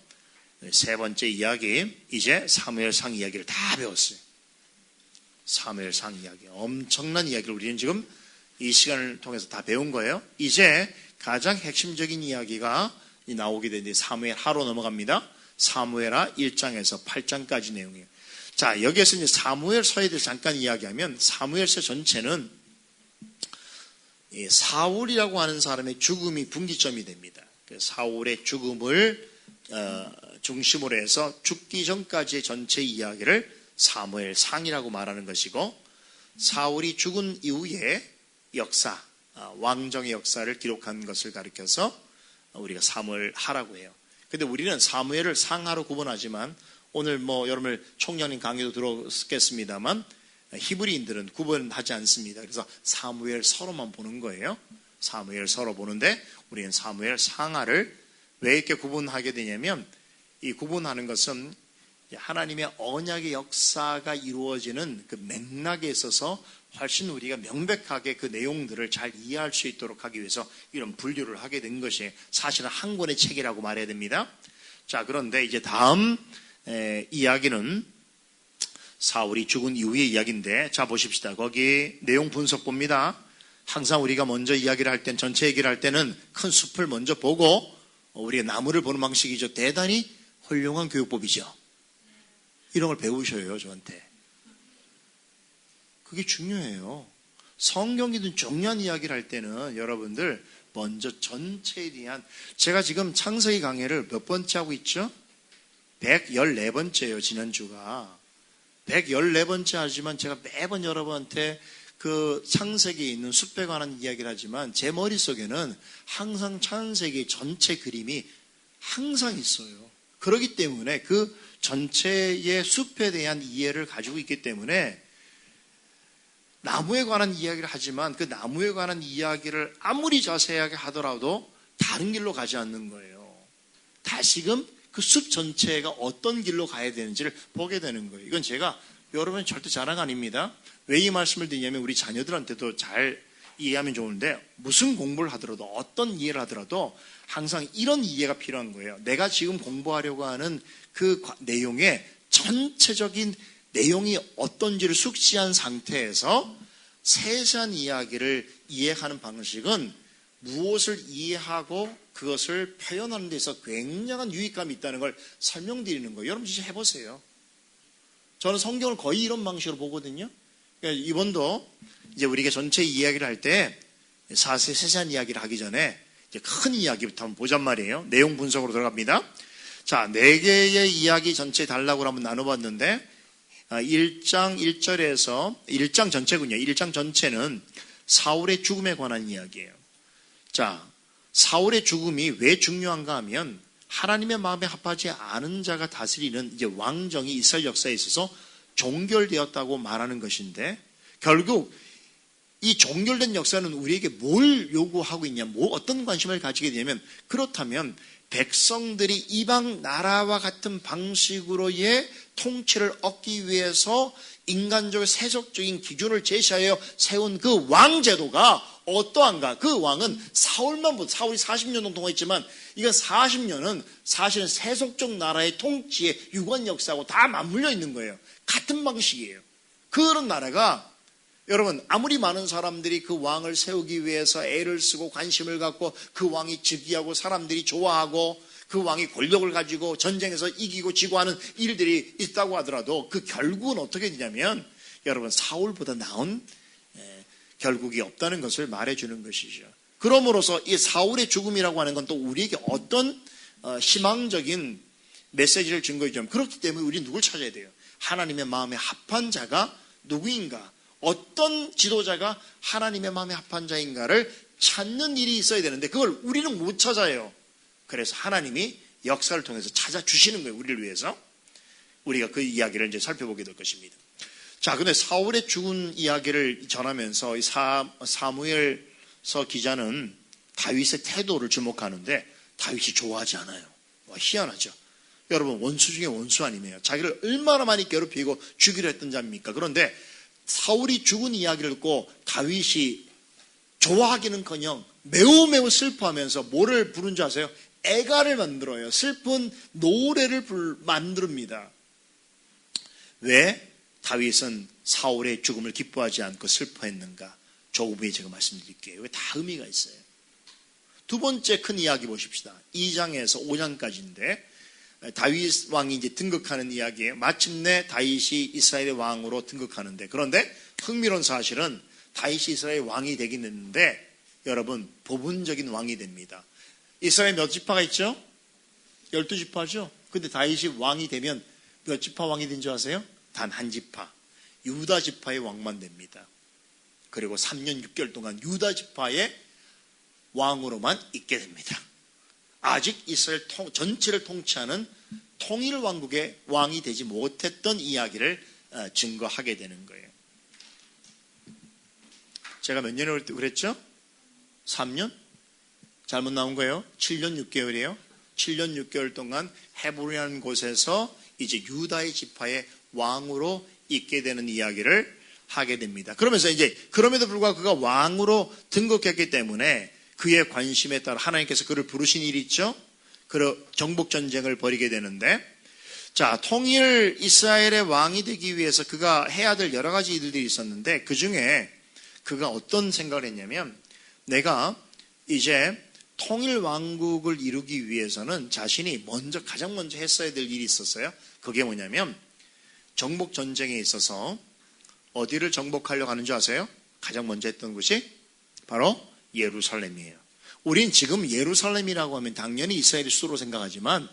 세 번째 이야기, 이제 사무엘상 이야기를 다 배웠어요. 사무엘상 이야기, 엄청난 이야기를 우리는 지금 이 시간을 통해서 다 배운 거예요. 이제 가장 핵심적인 이야기가 나오게 되는데 사무엘하로 넘어갑니다. 사무엘하 1장에서 8장까지 내용이에요. 자, 여기에서 이제 사무엘서에 대해서 잠깐 이야기하면 사무엘서 전체는 사울이라고 하는 사람의 죽음이 분기점이 됩니다. 사울의 죽음을 중심으로 해서 죽기 전까지의 전체 이야기를 사무엘상이라고 말하는 것이고 사울이 죽은 이후의 역사, 왕정의 역사를 기록한 것을 가리켜서 우리가 사무엘하라고 해요. 근데 우리는 사무엘을 상하로 구분하지만 오늘 여러분 총련인 강의도 들었겠습니다만 히브리인들은 구분하지 않습니다. 그래서 사무엘서로만 보는 거예요. 사무엘서로 보는데 우리는 사무엘 상하를 왜 이렇게 구분하게 되냐면 이 구분하는 것은 하나님의 언약의 역사가 이루어지는 그 맥락에 있어서 훨씬 우리가 명백하게 그 내용들을 잘 이해할 수 있도록 하기 위해서 이런 분류를 하게 된 것이 사실은 한 권의 책이라고 말해야 됩니다. 자, 그런데 이제 다음 이야기는 사울이 죽은 이후의 이야기인데, 자 보십시다. 거기 내용 분석 봅니다. 항상 우리가 먼저 이야기를 할 땐, 전체 얘기를 할 때는 큰 숲을 먼저 보고 우리가 나무를 보는 방식이죠. 대단히 훌륭한 교육법이죠. 이런 걸 배우셔요, 저한테. 그게 중요해요. 성경이든 중요한 이야기를 할 때는 여러분들 먼저 전체에 대한, 제가 지금 창세기 강의를 몇 번째 하고 있죠? 114번째예요, 지난주가. 114번째 하지만 제가 매번 여러분한테 그 창세기에 있는 숲에 관한 이야기를 하지만 제 머릿속에는 항상 창세기 전체 그림이 항상 있어요. 그렇기 때문에 그 전체의 숲에 대한 이해를 가지고 있기 때문에 나무에 관한 이야기를 하지만 그 나무에 관한 이야기를 아무리 자세하게 하더라도 다른 길로 가지 않는 거예요. 다시금 그 숲 전체가 어떤 길로 가야 되는지를 보게 되는 거예요. 이건 제가 여러분 절대 자랑 아닙니다. 왜 이 말씀을 드리냐면 우리 자녀들한테도 잘 이해하면 좋은데 무슨 공부를 하더라도 어떤 이해를 하더라도 항상 이런 이해가 필요한 거예요. 내가 지금 공부하려고 하는 그 내용의 전체적인 내용이 어떤지를 숙지한 상태에서 세세한 이야기를 이해하는 방식은 무엇을 이해하고 그것을 표현하는 데 있어서 굉장한 유익감이 있다는 걸 설명드리는 거예요. 여러분 진짜 해보세요. 저는 성경을 거의 이런 방식으로 보거든요. 그러니까 이번도 이제 우리가 전체 이야기를 할 때 세세한 이야기를 하기 전에 이제 큰 이야기부터 한번 보잔 말이에요. 내용 분석으로 들어갑니다. 자, 4개의 이야기 전체 단락으로 한번 나눠봤는데 1장 1절에서 1장 전체군요. 1장 전체는 사울의 죽음에 관한 이야기예요. 자, 사울의 죽음이 왜 중요한가 하면 하나님의 마음에 합하지 않은 자가 다스리는 이제 왕정이 이스라엘 역사에 있어서 종결되었다고 말하는 것인데 결국 이 종결된 역사는 우리에게 뭘 요구하고 있냐, 어떤 관심을 가지게 되냐면 그렇다면 백성들이 이방 나라와 같은 방식으로의 통치를 얻기 위해서 인간적 세속적인 기준을 제시하여 세운 그 왕제도가 어떠한가? 그 왕은 사울이 40년 동안 했지만 이건 40년은 사실은 세속적 나라의 통치의 유관 역사하고 다 맞물려 있는 거예요. 같은 방식이에요. 그런 나라가 여러분 아무리 많은 사람들이 그 왕을 세우기 위해서 애를 쓰고 관심을 갖고 그 왕이 즉위하고 사람들이 좋아하고 그 왕이 권력을 가지고 전쟁에서 이기고 지고 하는 일들이 있다고 하더라도 그 결국은 어떻게 되냐면 여러분 사울보다 나은 결국이 없다는 것을 말해주는 것이죠. 그러므로서 이 사울의 죽음이라고 하는 건 또 우리에게 어떤 희망적인 메시지를 준 거죠. 그렇기 때문에 우리는 누굴 찾아야 돼요? 하나님의 마음에 합한 자가 누구인가? 어떤 지도자가 하나님의 마음에 합한 자인가를 찾는 일이 있어야 되는데 그걸 우리는 못 찾아요. 그래서 하나님이 역사를 통해서 찾아주시는 거예요. 우리를 위해서. 우리가 그 이야기를 이제 살펴보게 될 것입니다. 자, 근데 사울의 죽은 이야기를 전하면서 이 사무엘서 기자는 다윗의 태도를 주목하는데 다윗이 좋아하지 않아요. 와, 희한하죠. 여러분 원수 중에 원수 아니에요. 자기를 얼마나 많이 괴롭히고 죽이려 했던 자입니까? 그런데 사울이 죽은 이야기를 듣고 다윗이 좋아하기는커녕 매우 슬퍼하면서 뭐를 부른 줄 아세요? 애가를 만들어요. 슬픈 노래를 만듭니다. 왜 다윗은 사울의 죽음을 기뻐하지 않고 슬퍼했는가? 조금 후에 제가 말씀드릴게요. 왜 다 의미가 있어요. 두 번째 큰 이야기 보십시다. 2장에서 5장까지인데 다윗 왕이 이제 등극하는 이야기예요. 마침내 다윗이 이스라엘의 왕으로 등극하는데 그런데 흥미로운 사실은 다윗이 이스라엘 왕이 되긴 했는데 여러분 부분적인 왕이 됩니다. 이스라엘 몇 지파가 있죠? 12지파죠. 근데 다윗이 왕이 되면 몇 지파 왕이 된 줄 아세요? 단 한 지파. 유다 지파의 왕만 됩니다. 그리고 3년 6개월 동안 유다 지파의 왕으로만 있게 됩니다. 아직 이스라엘 전체를 통치하는 통일 왕국의 왕이 되지 못했던 이야기를 증거하게 되는 거예요. 제가 몇 년을 그랬죠? 3년? 잘못 나온 거예요. 7년 6개월이에요. 7년 6개월 동안 헤브론이라는 곳에서 이제 유다의 지파의 왕으로 있게 되는 이야기를 하게 됩니다. 그러면서 이제 그럼에도 불구하고 그가 왕으로 등극했기 때문에 그의 관심에 따라 하나님께서 그를 부르신 일이 있죠. 그리고 정복 전쟁을 벌이게 되는데 자, 통일 이스라엘의 왕이 되기 위해서 그가 해야 될 여러 가지 일들이 있었는데 그 중에 그가 어떤 생각을 했냐면 내가 이제 통일 왕국을 이루기 위해서는 자신이 가장 먼저 했어야 될 일이 있었어요. 그게 뭐냐면 정복 전쟁에 있어서 어디를 정복하려고 하는 줄 아세요? 가장 먼저 했던 곳이 바로 예루살렘이에요. 우린 지금 예루살렘이라고 하면 당연히 이스라엘의 수도로 생각하지만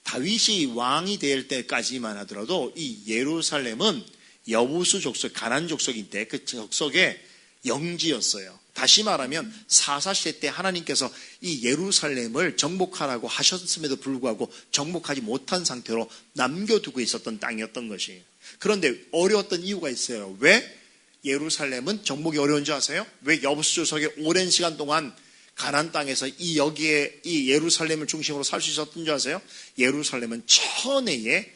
다윗이 왕이 될 때까지만 하더라도 이 예루살렘은 여부수 족속, 가나안 족속인데 그 족속의 영지였어요. 다시 말하면 사사시대 때 하나님께서 이 예루살렘을 정복하라고 하셨음에도 불구하고 정복하지 못한 상태로 남겨두고 있었던 땅이었던 것이에요. 그런데 어려웠던 이유가 있어요. 왜 예루살렘은 정복이 어려운 줄 아세요? 왜 여부수 족속에 오랜 시간 동안 가나안 땅에서 여기에 이 예루살렘을 중심으로 살 수 있었던 줄 아세요? 예루살렘은 천혜의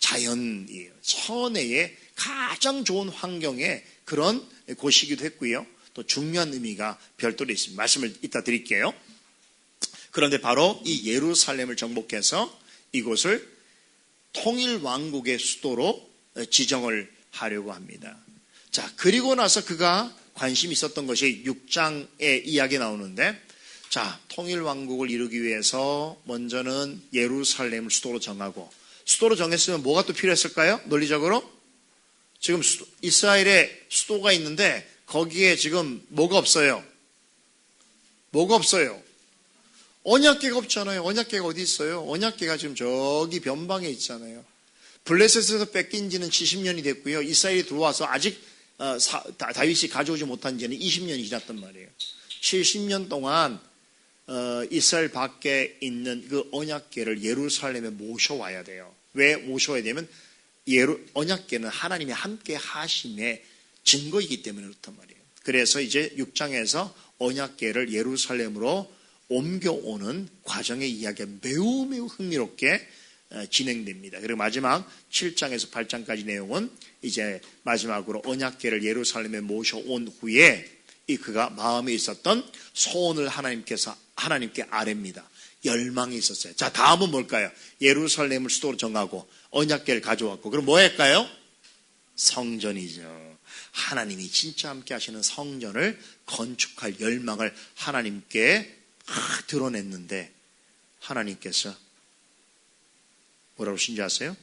자연이에요. 천혜의 가장 좋은 환경의 그런 곳이기도 했고요. 또 중요한 의미가 별도로 있습니다. 말씀을 이따 드릴게요. 그런데 바로 이 예루살렘을 정복해서 이곳을 통일왕국의 수도로 지정을 하려고 합니다. 자, 그리고 나서 그가 관심이 있었던 것이 6장의 이야기 나오는데, 자, 통일왕국을 이루기 위해서 먼저는 예루살렘을 수도로 정하고, 수도로 정했으면 뭐가 또 필요했을까요? 논리적으로? 지금 이스라엘에 수도가 있는데 거기에 지금 뭐가 없어요? 뭐가 없어요? 언약궤가 없잖아요. 언약궤가 어디 있어요? 언약궤가 지금 저기 변방에 있잖아요. 블레셋에서 뺏긴 지는 70년이 됐고요. 이스라엘이 들어와서 아직 다윗이 가져오지 못한 지는 20년이 지났단 말이에요. 70년 동안 이스라엘 밖에 있는 그 언약궤를 예루살렘에 모셔와야 돼요. 왜 모셔와야 되면 언약궤는 하나님이 함께 하심의 증거이기 때문에 그렇단 말이에요. 그래서 이제 6장에서 언약궤를 예루살렘으로 옮겨오는 과정의 이야기가 매우 흥미롭게 진행됩니다. 그리고 마지막 7장에서 8장까지 내용은 이제 마지막으로 언약궤를 예루살렘에 모셔온 후에 그가 마음에 있었던 소원을 하나님께 아뢰입니다. 열망이 있었어요. 자, 다음은 뭘까요? 예루살렘을 수도로 정하고 언약궤를 가져왔고, 그럼 뭐 할까요? 성전이죠. 하나님이 진짜 함께 하시는 성전을 건축할 열망을 하나님께 드러냈는데, 하나님께서 뭐라고 하신지 아세요?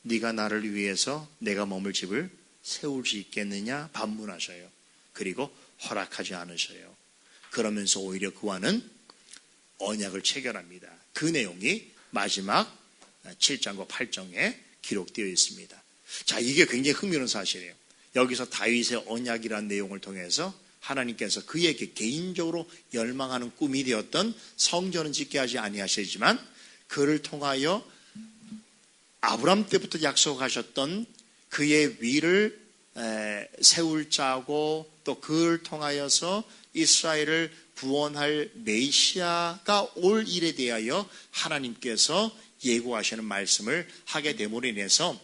네가 나를 위해서 내가 머물 집을 세울 수 있겠느냐 반문하셔요. 그리고 허락하지 않으셔요. 그러면서 오히려 그와는 언약을 체결합니다. 그 내용이 마지막 7장과 8장에 기록되어 있습니다. 자, 이게 굉장히 흥미로운 사실이에요. 여기서 다윗의 언약이라는 내용을 통해서 하나님께서 그에게 개인적으로 열망하는 꿈이 되었던 성전은 짓게 하지 아니하시지만 그를 통하여 아브람 때부터 약속하셨던 그의 위를 세울 자고, 또 그를 통하여서 이스라엘을 구원할 메시아가 올 일에 대하여 하나님께서 예고하시는 말씀을 하게 됨으로 인해서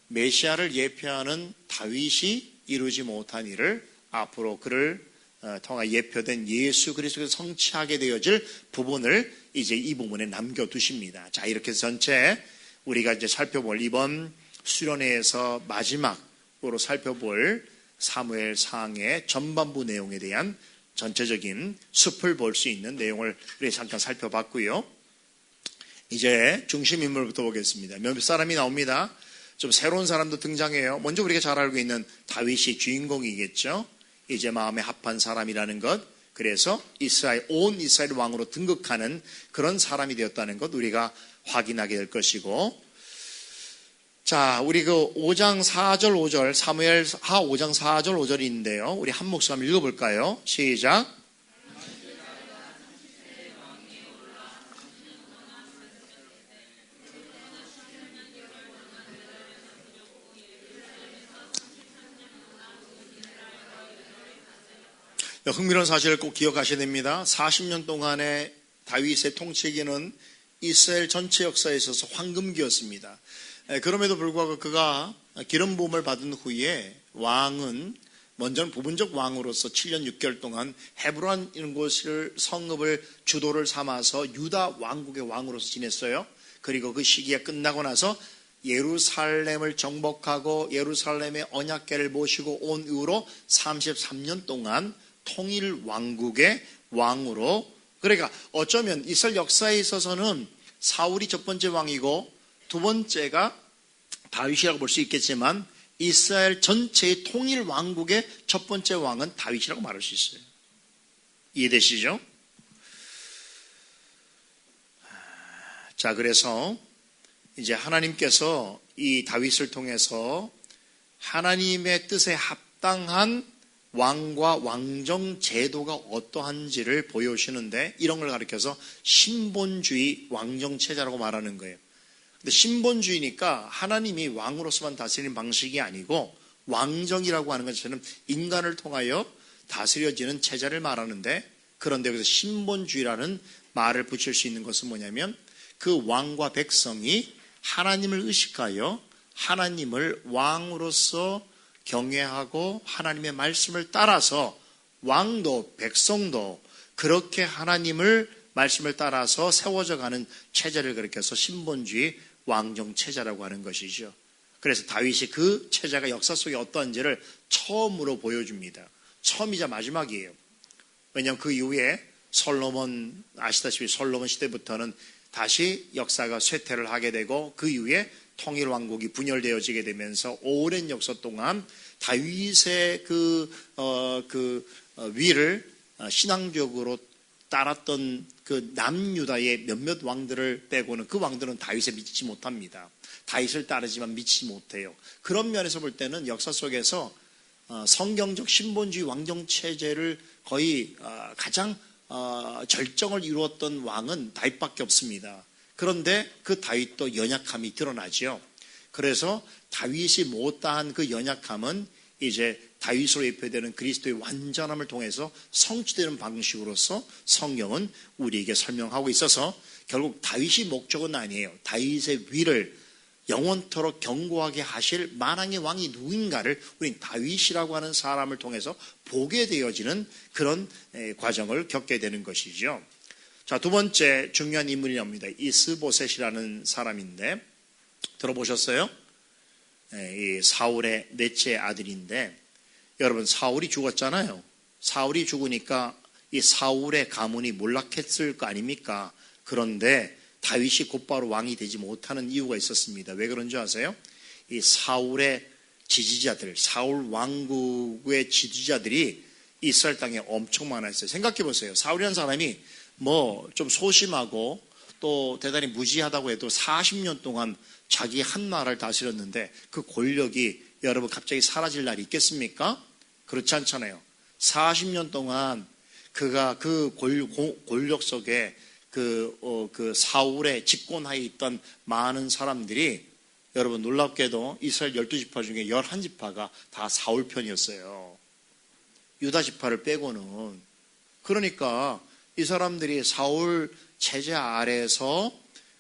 메시아를 예표하는 다윗이 이루지 못한 일을 앞으로 그를 통하 예표된 예수 그리스도에서 성취하게 되어질 부분을 이제 이 부분에 남겨두십니다. 자, 이렇게 해서 전체 우리가 이제 살펴볼 이번 수련회에서 마지막으로 살펴볼 사무엘상의 전반부 내용에 대한 전체적인 숲을 볼 수 있는 내용을 우리 잠깐 살펴봤고요. 이제 중심 인물부터 보겠습니다. 몇 사람이 나옵니다. 좀 새로운 사람도 등장해요. 먼저 우리가 잘 알고 있는 다윗이 주인공이겠죠. 이제 마음에 합한 사람이라는 것, 그래서 온 이스라엘 왕으로 등극하는 그런 사람이 되었다는 것 우리가 확인하게 될 것이고, 자, 우리 그 5장 4절 5절 사무엘하 5장 4절 5절이 있는데요. 우리 한 목소리 한번 읽어볼까요? 시작. 흥미로운 사실을 꼭 기억하셔야 됩니다. 40년 동안의 다윗의 통치기는 이스라엘 전체 역사에 있어서 황금기였습니다. 그럼에도 불구하고 그가 기름 부음을 받은 후에 왕은 먼저는 부분적 왕으로서 7년 6개월 동안 헤브론 이런 곳을 성읍을 주도를 삼아서 유다 왕국의 왕으로서 지냈어요. 그리고 그 시기가 끝나고 나서 예루살렘을 정복하고 예루살렘의 언약궤를 모시고 온 이후로 33년 동안 통일 왕국의 왕으로, 그러니까 어쩌면 이스라엘 역사에 있어서는 사울이 첫 번째 왕이고 두 번째가 다윗이라고 볼 수 있겠지만 이스라엘 전체의 통일 왕국의 첫 번째 왕은 다윗이라고 말할 수 있어요. 이해되시죠? 자, 그래서 이제 하나님께서 이 다윗을 통해서 하나님의 뜻에 합당한 왕과 왕정 제도가 어떠한지를 보여주시는데, 이런 걸 가리켜서 신본주의 왕정체제라고 말하는 거예요. 근데 신본주의니까 하나님이 왕으로서만 다스리는 방식이 아니고 왕정이라고 하는 것처럼 인간을 통하여 다스려지는 체제를 말하는데, 그런데 여기서 신본주의라는 말을 붙일 수 있는 것은 뭐냐면 그 왕과 백성이 하나님을 의식하여 하나님을 왕으로서 경외하고 하나님의 말씀을 따라서 왕도 백성도 그렇게 하나님을 말씀을 따라서 세워져 가는 체제를 가리켜서 신본주의 왕정 체제라고 하는 것이죠. 그래서 다윗이 그 체제가 역사 속에 어떠한지를 처음으로 보여줍니다. 처음이자 마지막이에요. 왜냐하면 그 이후에 솔로몬, 아시다시피 솔로몬 시대부터는 다시 역사가 쇠퇴를 하게 되고 그 이후에 통일 왕국이 분열되어지게 되면서 오랜 역사 동안 다윗의 위를 신앙적으로 따랐던 그 남유다의 몇몇 왕들을 빼고는 그 왕들은 다윗에 미치지 못합니다. 다윗을 따르지만 미치지 못해요. 그런 면에서 볼 때는 역사 속에서 성경적 신본주의 왕정체제를 거의 가장 절정을 이루었던 왕은 다윗밖에 없습니다. 그런데 그 다윗도 연약함이 드러나죠. 그래서 다윗이 못다한 그 연약함은 이제 다윗으로 예표되는 그리스도의 완전함을 통해서 성취되는 방식으로서 성경은 우리에게 설명하고 있어서 결국 다윗이 목적은 아니에요. 다윗의 위를 영원토록 견고하게 하실 만왕의 왕이 누구인가를 우린 다윗이라고 하는 사람을 통해서 보게 되어지는 그런 과정을 겪게 되는 것이죠. 자, 두 번째 중요한 인물이 나옵니다. 이스보셋이라는 사람인데 들어보셨어요? 이 사울의 넷째 아들인데 여러분 사울이 죽었잖아요. 사울이 죽으니까 이 사울의 가문이 몰락했을 거 아닙니까? 그런데 다윗이 곧바로 왕이 되지 못하는 이유가 있었습니다. 왜 그런 줄 아세요? 이 사울의 지지자들, 사울 왕국의 지지자들이 이스라엘 땅에 엄청 많았어요. 생각해 보세요. 사울이라는 사람이 뭐 좀 소심하고 또 대단히 무지하다고 해도 40년 동안 자기 한 나라를 다스렸는데 그 권력이 여러분 갑자기 사라질 날이 있겠습니까? 그렇지 않잖아요. 40년 동안 그가 그 권력 속에 그 사울의 집권하에 있던 많은 사람들이 여러분 놀랍게도 이스라엘 12지파 중에 11지파가 다 사울 편이었어요. 유다 지파를 빼고는. 그러니까 이 사람들이 사울 체제 아래에서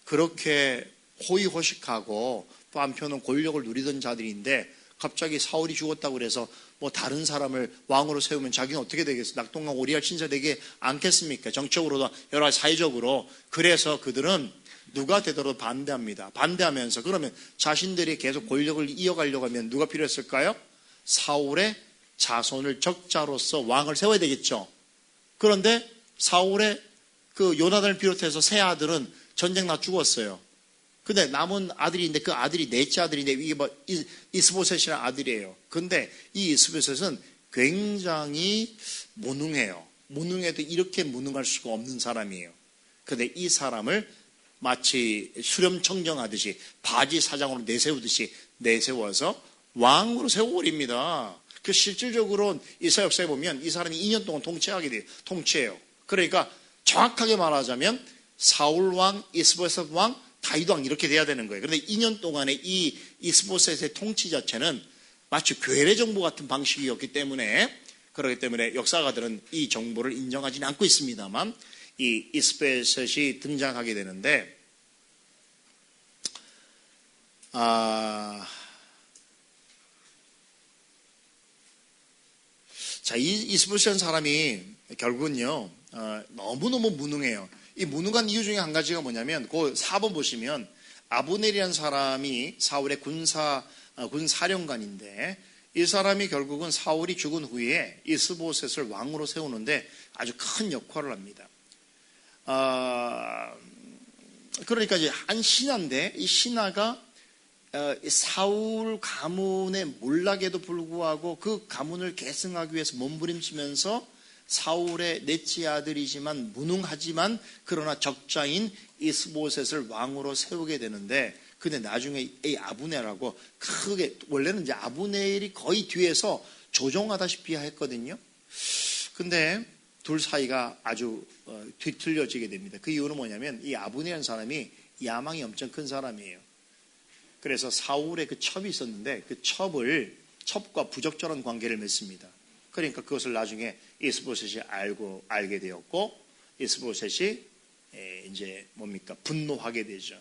그렇게 호의호식하고 또 한편은 권력을 누리던 자들인데 갑자기 사울이 죽었다고 그래서 뭐 다른 사람을 왕으로 세우면 자기는 어떻게 되겠어요? 낙동강 오리알 신세되지 않겠습니까? 정적으로도 여러 가지 사회적으로. 그래서 그들은 누가 되더라도 반대합니다. 반대하면서 그러면 자신들이 계속 권력을 이어가려고 하면 누가 필요했을까요? 사울의 자손을 적자로서 왕을 세워야 되겠죠. 그런데 사울의 그 요나단을 비롯해서 세 아들은 전쟁 나 죽었어요. 근데 남은 아들인데 그 아들이 넷째 아들인데 이게 뭐 이스보셋이라는 아들이에요. 근데 이 이스보셋은 굉장히 무능해요. 무능해도 이렇게 무능할 수가 없는 사람이에요. 근데 이 사람을 마치 수렴청정하듯이 바지 사장으로 내세우듯이 내세워서 왕으로 세워버립니다. 그 실질적으로 이스라엘 역사에 보면 이 사람이 2년 동안 통치하게 돼요. 통치해요. 그러니까 정확하게 말하자면 사울 왕, 이스보셋 왕, 다윗 왕 이렇게 돼야 되는 거예요. 그런데 2년 동안의 이 이스보셋의 통치 자체는 마치 괴뢰 정부 같은 방식이었기 때문에 그렇기 때문에 역사가들은 이 정보를 인정하지는 않고 있습니다만 이 이스보셋이 등장하게 되는데 자, 이 이스보셋 사람이 결국은요 너무너무 무능해요. 이 무능한 이유 중에 한 가지가 뭐냐면 그 4번 보시면 아브넬이라는 사람이 사울의 군사령관인데 이 사람이 결국은 사울이 죽은 후에 이스보셋을 왕으로 세우는데 아주 큰 역할을 합니다. 그러니까 이제 한 신하인데 이 신하가 사울 가문의 몰락에도 불구하고 그 가문을 계승하기 위해서 몸부림치면서 사울의 넷째 아들이지만 무능하지만 그러나 적자인 이스보셋을 왕으로 세우게 되는데 근데 나중에 이 아브넬하고 크게 원래는 이제 아브넬이 거의 뒤에서 조종하다시피 했거든요. 근데 둘 사이가 아주 뒤틀려지게 됩니다. 그 이유는 뭐냐면 이 아브넬이라는 사람이 야망이 엄청 큰 사람이에요. 그래서 사울의 그 첩이 있었는데 그 첩과 부적절한 관계를 맺습니다. 그러니까 그것을 나중에 이스보셋이 알게 되었고, 이스보셋이 이제 뭡니까? 분노하게 되죠.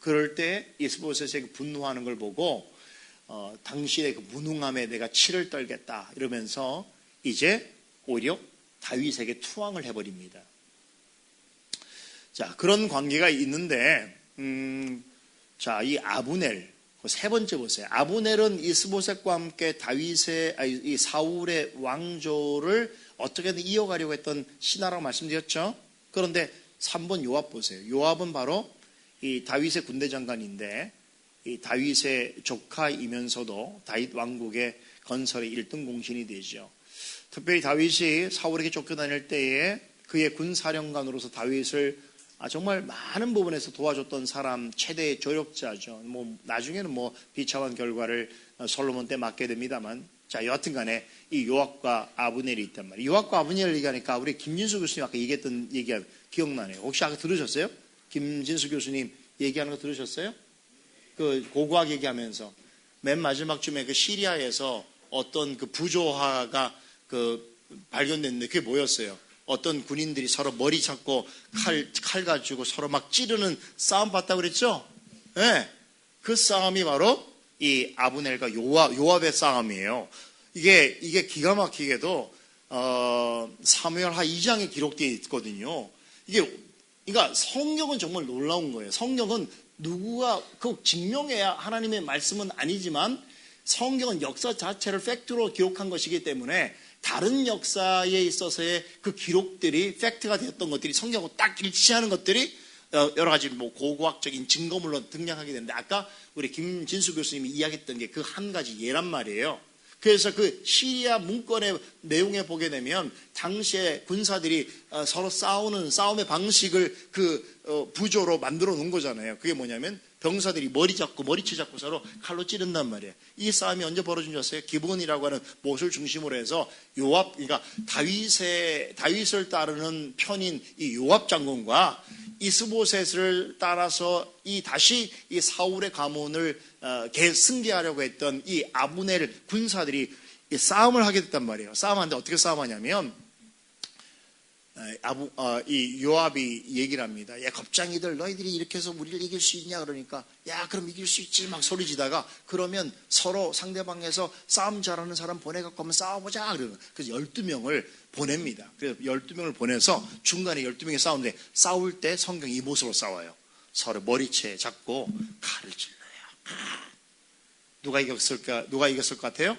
그럴 때 이스보셋에게 분노하는 걸 보고 당신의 그 무능함에 내가 치를 떨겠다 이러면서 이제 오히려 다윗에게 투항을 해버립니다. 자, 그런 관계가 있는데, 자, 이 아브넬, 세 번째 보세요. 아브넬은 이스보셋과 함께 이 사울의 왕조를 어떻게든 이어가려고 했던 신하라고 말씀드렸죠. 그런데 3번 요압 보세요. 요압은 바로 이 다윗의 군대 장관인데, 이 다윗의 조카이면서도 다윗 왕국의 건설의 1등 공신이 되죠. 특별히 다윗이 사울에게 쫓겨다닐 때에 그의 군사령관으로서 다윗을 정말 많은 부분에서 도와줬던 사람, 최대의 조력자죠. 나중에는 비참한 결과를 솔로몬 때 맞게 됩니다만, 자, 여하튼 간에 이 요압과 아브넬이 있단 말이에요. 요압과 아브넬을 얘기하니까 우리 김진수 교수님 아까 얘기했던 얘기가 기억나네요. 혹시 아까 들으셨어요? 김진수 교수님 얘기하는 거 들으셨어요? 그 고고학 얘기하면서 맨 마지막 쯤에 그 시리아에서 어떤 그 부조화가 발견됐는데 그게 뭐였어요? 어떤 군인들이 서로 머리 잡고 칼 가지고 서로 막 찌르는 싸움 봤다고 그랬죠? 네. 그 싸움이 바로 이 아브넬과 요압의 싸움이에요. 이게 기가 막히게도 사무엘하 2장에 기록되어 있거든요. 그러니까 성경은 정말 놀라운 거예요. 성경은 누구가 증명해야 하나님의 말씀은 아니지만 성경은 역사 자체를 팩트로 기록한 것이기 때문에 다른 역사에 있어서의 그 기록들이 팩트가 되었던 것들이 성경하고 딱 일치하는 것들이 여러 가지 고고학적인 증거물로 등장하게 되는데, 아까 우리 김진수 교수님이 이야기했던 게 그 한 가지 예란 말이에요. 그래서 그 시리아 문건의 내용에 보게 되면 당시에 군사들이 서로 싸우는 싸움의 방식을 부조로 만들어 놓은 거잖아요. 그게 뭐냐면 병사들이 머리채 잡고 서로 칼로 찌른단 말이에요. 이 싸움이 언제 벌어진 줄 아세요? 기브온이라고 하는 못을 중심으로 해서 그러니까 다윗을 따르는 편인 이 요압 장군과 이스보셋을 따라서 다시 이 사울의 가문을 승계하려고 했던 이 아브넬 군사들이 싸움을 하게 됐단 말이에요. 싸움하는데 어떻게 싸움하냐면 이 요압이 얘기를 합니다. 야, 겁장이들, 너희들이 이렇게 해서 우리를 이길 수 있냐? 그러니까, 야, 그럼 이길 수 있지. 막 소리 지다가, 그러면 서로 상대방에서 싸움 잘하는 사람 보내갖고 한번 싸워보자. 그래서 12명을 보냅니다. 그래서 12명을 보내서 중간에 12명이 싸우는데, 싸울 때 성경이 이 모습으로 싸워요. 서로 머리채 잡고 칼을 찔러요. 누가 이겼을 것 같아요?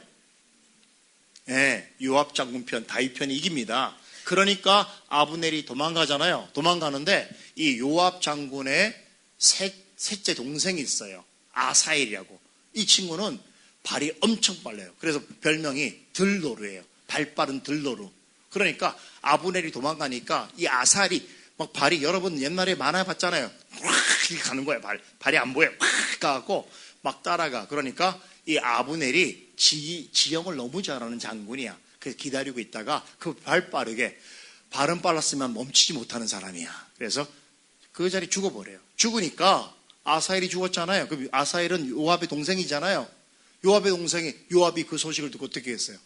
네, 요압 장군 편, 다윗 편이 이깁니다. 그러니까 아브넬이 도망가잖아요. 도망가는데 이 요압 장군의 셋째 동생이 있어요. 아사엘이라고. 이 친구는 발이 엄청 빨라요. 그래서 별명이 들노루예요. 발 빠른 들노루. 그러니까 아브넬이 도망가니까 이 아사엘이 막 발이, 여러분 옛날에 만화 봤잖아요. 확 이렇게 가는 거예요. 발이 안 보여요. 확 가고 막 따라가. 그러니까 이 아브넬이 지형을 너무 잘하는 장군이야. 그래서 기다리고 있다가 발 빠르게, 발은 빨랐으면 멈추지 못하는 사람이야. 그래서 그 자리 죽어버려요. 죽으니까 아사엘이 죽었잖아요. 그 아사엘은 요압의 동생이잖아요. 요압이 그 소식을 듣고 어떻게 했어요?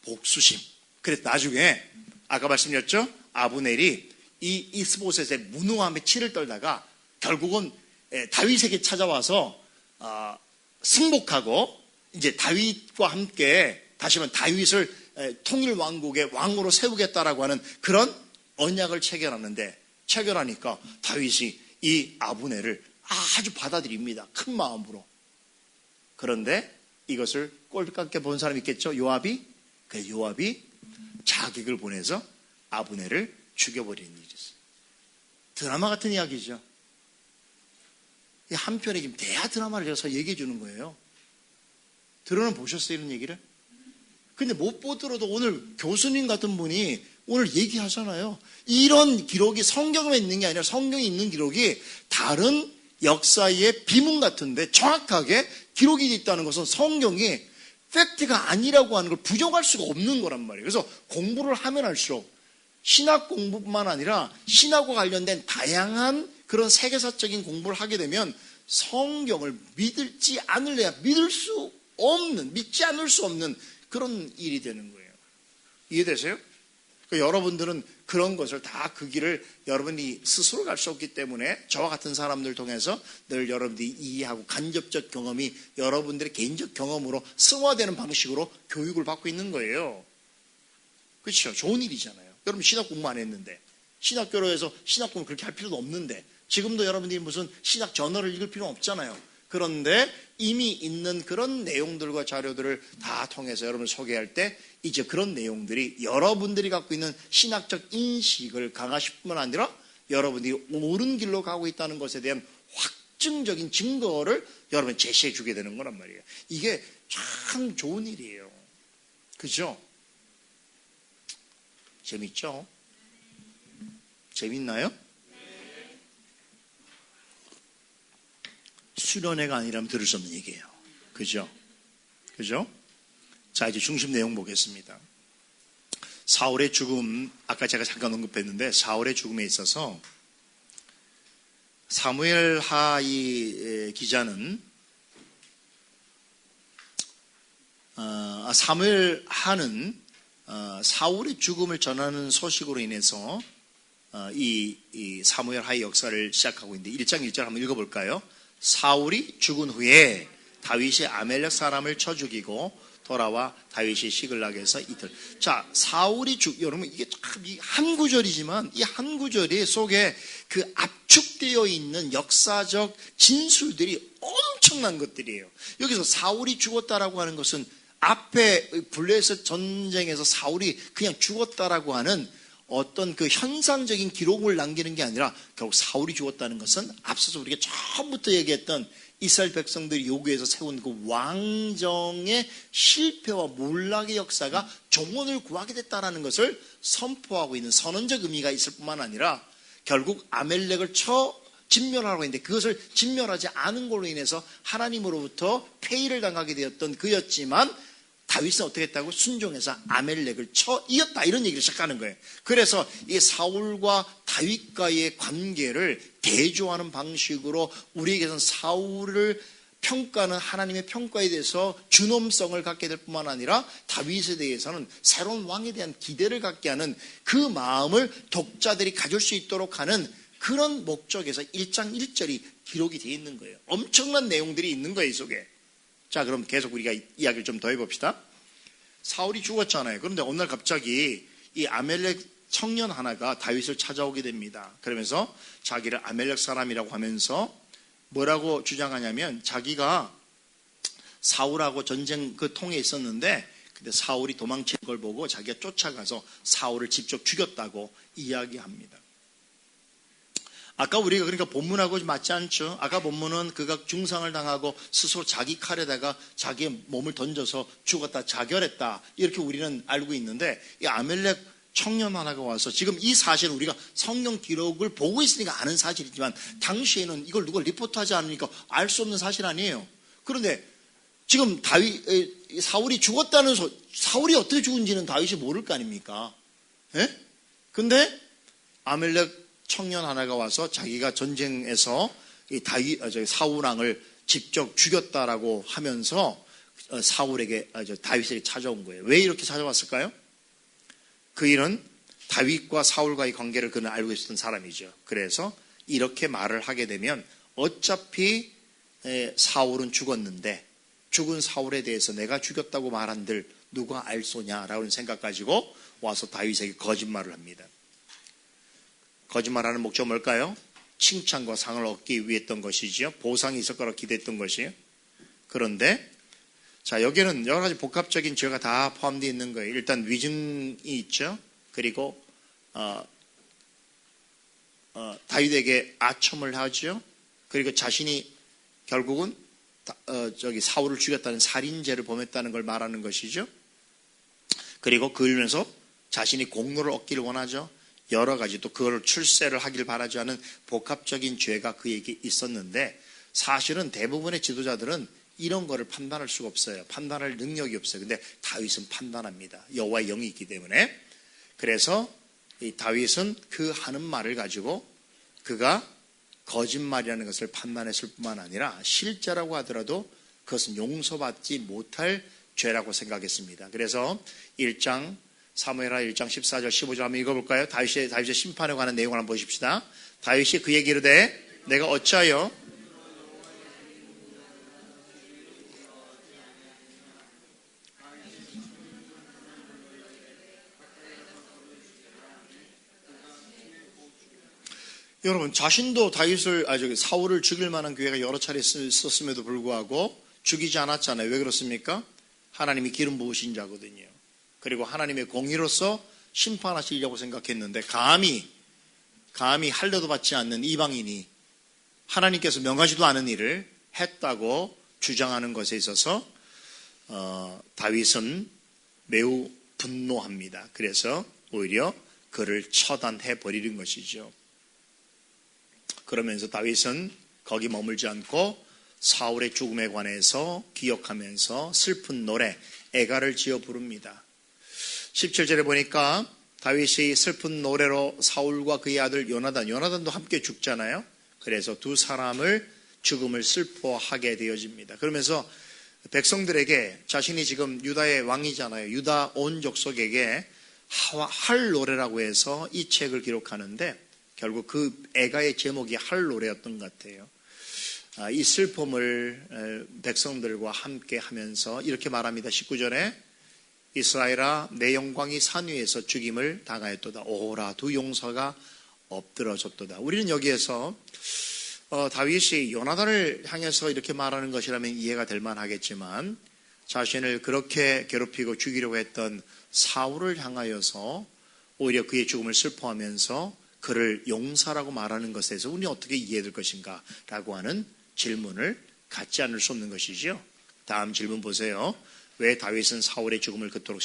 복수심. 그래서 나중에 아까 말씀드렸죠? 아브넬이 이 이스보셋의 무능함에 치를 떨다가 결국은 다윗에게 찾아와서 승복하고 이제 다윗과 함께 다시 한번 다윗을 통일 왕국의 왕으로 세우겠다라고 하는 그런 언약을 체결하니까 다윗이 이 아브넬을 아주 받아들입니다. 큰 마음으로. 그런데 이것을 꼴깍게 본 사람이 있겠죠? 요압이 자객을 보내서 아브넬을 죽여버리는 일이 있어요. 드라마 같은 이야기죠. 한편에 지금 대하 드라마를 해서 얘기해 주는 거예요. 들어보셨어요, 이런 얘기를? 근데 못 보더라도 오늘 교수님 같은 분이 오늘 얘기하잖아요. 이런 기록이 성경에 있는 게 아니라 성경에 있는 기록이 다른 역사의 비문 같은데 정확하게 기록이 있다는 것은 성경이 팩트가 아니라고 하는 걸 부정할 수가 없는 거란 말이에요. 그래서 공부를 하면 할수록 신학 공부뿐만 아니라 신학과 관련된 다양한 그런 세계사적인 공부를 하게 되면 믿지 않을 수 없는 그런 일이 되는 거예요. 이해되세요? 그러니까 여러분들은 그런 것을 다 그 길을 여러분이 스스로 갈 수 없기 때문에 저와 같은 사람들 통해서 늘 여러분들이 이해하고 간접적 경험이 여러분들의 개인적 경험으로 승화되는 방식으로 교육을 받고 있는 거예요. 그렇죠? 좋은 일이잖아요. 여러분 신학 공부 안 했는데, 신학교로해서 신학 공부 그렇게 할 필요도 없는데, 지금도 여러분들이 무슨 신학 저널을 읽을 필요는 없잖아요. 그런데 이미 있는 그런 내용들과 자료들을 다 통해서 여러분을 소개할 때 이제 그런 내용들이 여러분들이 갖고 있는 신학적 인식을 강화시킬 뿐만 아니라 여러분들이 옳은 길로 가고 있다는 것에 대한 확증적인 증거를 여러분 제시해 주게 되는 거란 말이에요. 이게 참 좋은 일이에요. 그죠? 재밌죠? 재밌나요? 수련회가 아니라면 들을 수 없는 얘기예요. 그죠? 그죠? 자, 이제 중심 내용 보겠습니다. 사울의 죽음, 아까 제가 잠깐 언급했는데 사울의 죽음에 있어서 사무엘 하 기자는 사무엘 하는 사울의 죽음을 전하는 소식으로 인해서 이 사무엘 하의 역사를 시작하고 있는데 1장 1절 한번 읽어볼까요? 사울이 죽은 후에 다윗이 아멜렉 사람을 쳐 죽이고 돌아와 다윗이 시글락에서 이틀. 자, 사울이 여러분 이게 참 한 구절이지만 이 한 구절이 속에 그 압축되어 있는 역사적 진술들이 엄청난 것들이에요. 여기서 사울이 죽었다라고 하는 것은 앞에 블레셋 전쟁에서 사울이 그냥 죽었다라고 하는 어떤 그 현상적인 기록을 남기는 게 아니라 결국 사울이 죽었다는 것은 앞서서 우리가 처음부터 얘기했던 이스라엘 백성들이 요구해서 세운 그 왕정의 실패와 몰락의 역사가 종언을 구하게 됐다는 것을 선포하고 있는 선언적 의미가 있을 뿐만 아니라 결국 아멜렉을 진멸하라고 했는데 그것을 진멸하지 않은 걸로 인해서 하나님으로부터 폐위를 당하게 되었던 그였지만 다윗은 어떻게 했다고? 순종해서 아멜렉을 이겼다 이런 얘기를 시작하는 거예요. 그래서 이 사울과 다윗과의 관계를 대조하는 방식으로 우리에게서는 사울을 평가는 하나님의 평가에 대해서 준엄성을 갖게 될 뿐만 아니라 다윗에 대해서는 새로운 왕에 대한 기대를 갖게 하는 그 마음을 독자들이 가질 수 있도록 하는 그런 목적에서 1장 1절이 기록이 되어 있는 거예요. 엄청난 내용들이 있는 거예요, 이 속에. 자, 그럼 계속 우리가 이야기를 좀 더 해봅시다. 사울이 죽었잖아요. 그런데 어느 날 갑자기 이 아멜렉 청년 하나가 다윗을 찾아오게 됩니다. 그러면서 자기를 아멜렉 사람이라고 하면서 뭐라고 주장하냐면 자기가 사울하고 전쟁 그 통에 있었는데 근데 사울이 도망친 걸 보고 자기가 쫓아가서 사울을 직접 죽였다고 이야기합니다. 아까 우리가 그러니까 본문하고 맞지 않죠? 아까 본문은 그가 중상을 당하고 스스로 자기 칼에다가 자기의 몸을 던져서 죽었다, 자결했다. 이렇게 우리는 알고 있는데 이 아멜렉 청년 하나가 와서 지금 이 사실은 우리가 성경 기록을 보고 있으니까 아는 사실이지만 당시에는 이걸 누가 리포트하지 않으니까 알 수 없는 사실 아니에요. 그런데 지금 사울이 죽었다는 사울이 어떻게 죽은지는 다윗이 모를 거 아닙니까? 예? 근데 아멜렉 청년 하나가 와서 자기가 전쟁에서 사울 왕을 직접 죽였다라고 하면서 다윗에게 찾아온 거예요. 왜 이렇게 찾아왔을까요? 그 일은 다윗과 사울과의 관계를 그는 알고 있었던 사람이죠. 그래서 이렇게 말을 하게 되면 어차피 사울은 죽었는데 죽은 사울에 대해서 내가 죽였다고 말한들 누가 알소냐라는 생각 가지고 와서 다윗에게 거짓말을 합니다. 거짓말하는 목적은 뭘까요? 칭찬과 상을 얻기 위했던 것이지요. 보상이 있을 거라고 기대했던 것이에요. 그런데 자 여기는 여러 가지 복합적인 죄가 다 포함되어 있는 거예요. 일단 위증이 있죠. 그리고 다윗에게 아첨을 하죠. 그리고 자신이 결국은 사울을 죽였다는 살인죄를 범했다는 걸 말하는 것이죠. 그리고 그러면서 자신이 공로를 얻기를 원하죠. 여러 가지 또 그걸 출세를 하길 바라지 않은 복합적인 죄가 그에게 있었는데 사실은 대부분의 지도자들은 이런 거를 판단할 수가 없어요. 판단할 능력이 없어요. 근데 다윗은 판단합니다. 여호와의 영이 있기 때문에. 그래서 이 다윗은 그 하는 말을 가지고 그가 거짓말이라는 것을 판단했을 뿐만 아니라 실제라고 하더라도 그것은 용서받지 못할 죄라고 생각했습니다. 그래서 1장 사무엘하 1장 14절 15절 한번 읽어볼까요? 다윗의 심판에 관한 내용을 한번 보십시다. 다윗이 그에게 이르되 내가 어찌하여 여러분 자신도 사울을 죽일 만한 기회가 여러 차례 있었음에도 불구하고 죽이지 않았잖아요. 왜 그렇습니까? 하나님이 기름 부으신 자거든요. 그리고 하나님의 공의로서 심판하시려고 생각했는데 감히 할례도 받지 않는 이방인이 하나님께서 명하지도 않은 일을 했다고 주장하는 것에 있어서 다윗은 매우 분노합니다. 그래서 오히려 그를 처단해 버리는 것이죠. 그러면서 다윗은 거기 머물지 않고 사울의 죽음에 관해서 기억하면서 슬픈 노래 애가를 지어 부릅니다. 17절에 보니까 다윗이 슬픈 노래로 사울과 그의 아들 요나단도 함께 죽잖아요. 그래서 두 사람을 죽음을 슬퍼하게 되어집니다. 그러면서 백성들에게 자신이 지금 유다의 왕이잖아요. 유다 온 족속에게 할 노래라고 해서 이 책을 기록하는데 결국 그 애가의 제목이 할 노래였던 것 같아요. 이 슬픔을 백성들과 함께 하면서 이렇게 말합니다. 19절에 이스라엘아 내 영광이 산 위에서 죽임을 당하였도다. 오라 두 용사가 엎드러졌도다. 우리는 여기에서 다윗이 요나단을 향해서 이렇게 말하는 것이라면 이해가 될 만하겠지만 자신을 그렇게 괴롭히고 죽이려고 했던 사울을 향하여서 오히려 그의 죽음을 슬퍼하면서 그를 용사라고 말하는 것에서 우리는 어떻게 이해될 것인가 라고 하는 질문을 갖지 않을 수 없는 것이죠. 다음 질문 보세요. 왜 다윗은 사울의 죽음을 그토록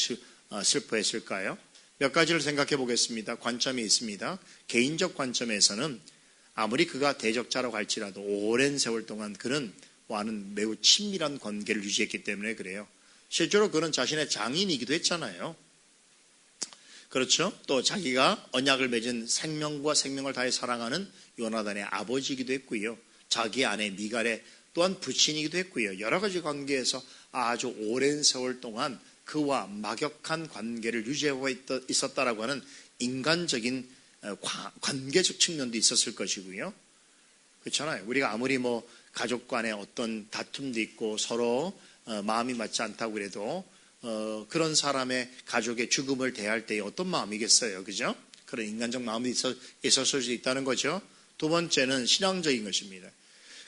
슬퍼했을까요? 몇 가지를 생각해 보겠습니다. 관점이 있습니다. 개인적 관점에서는 아무리 그가 대적자라고 할지라도 오랜 세월 동안 그는 와는 매우 친밀한 관계를 유지했기 때문에 그래요. 실제로 그는 자신의 장인이기도 했잖아요. 그렇죠? 또 자기가 언약을 맺은 생명과 생명을 다해 사랑하는 요나단의 아버지이기도 했고요. 자기 아내 미갈의 또한 부친이기도 했고요. 여러 가지 관계에서 아주 오랜 세월 동안 그와 막역한 관계를 유지하고 있었다라고 하는 인간적인 관계적 측면도 있었을 것이고요. 그렇잖아요. 우리가 아무리 가족 간에 어떤 다툼도 있고 서로 마음이 맞지 않다고 그래도 그런 사람의 가족의 죽음을 대할 때에 어떤 마음이겠어요. 그죠? 그런 인간적 마음이 있었을 수 있다는 거죠. 두 번째는 신앙적인 것입니다.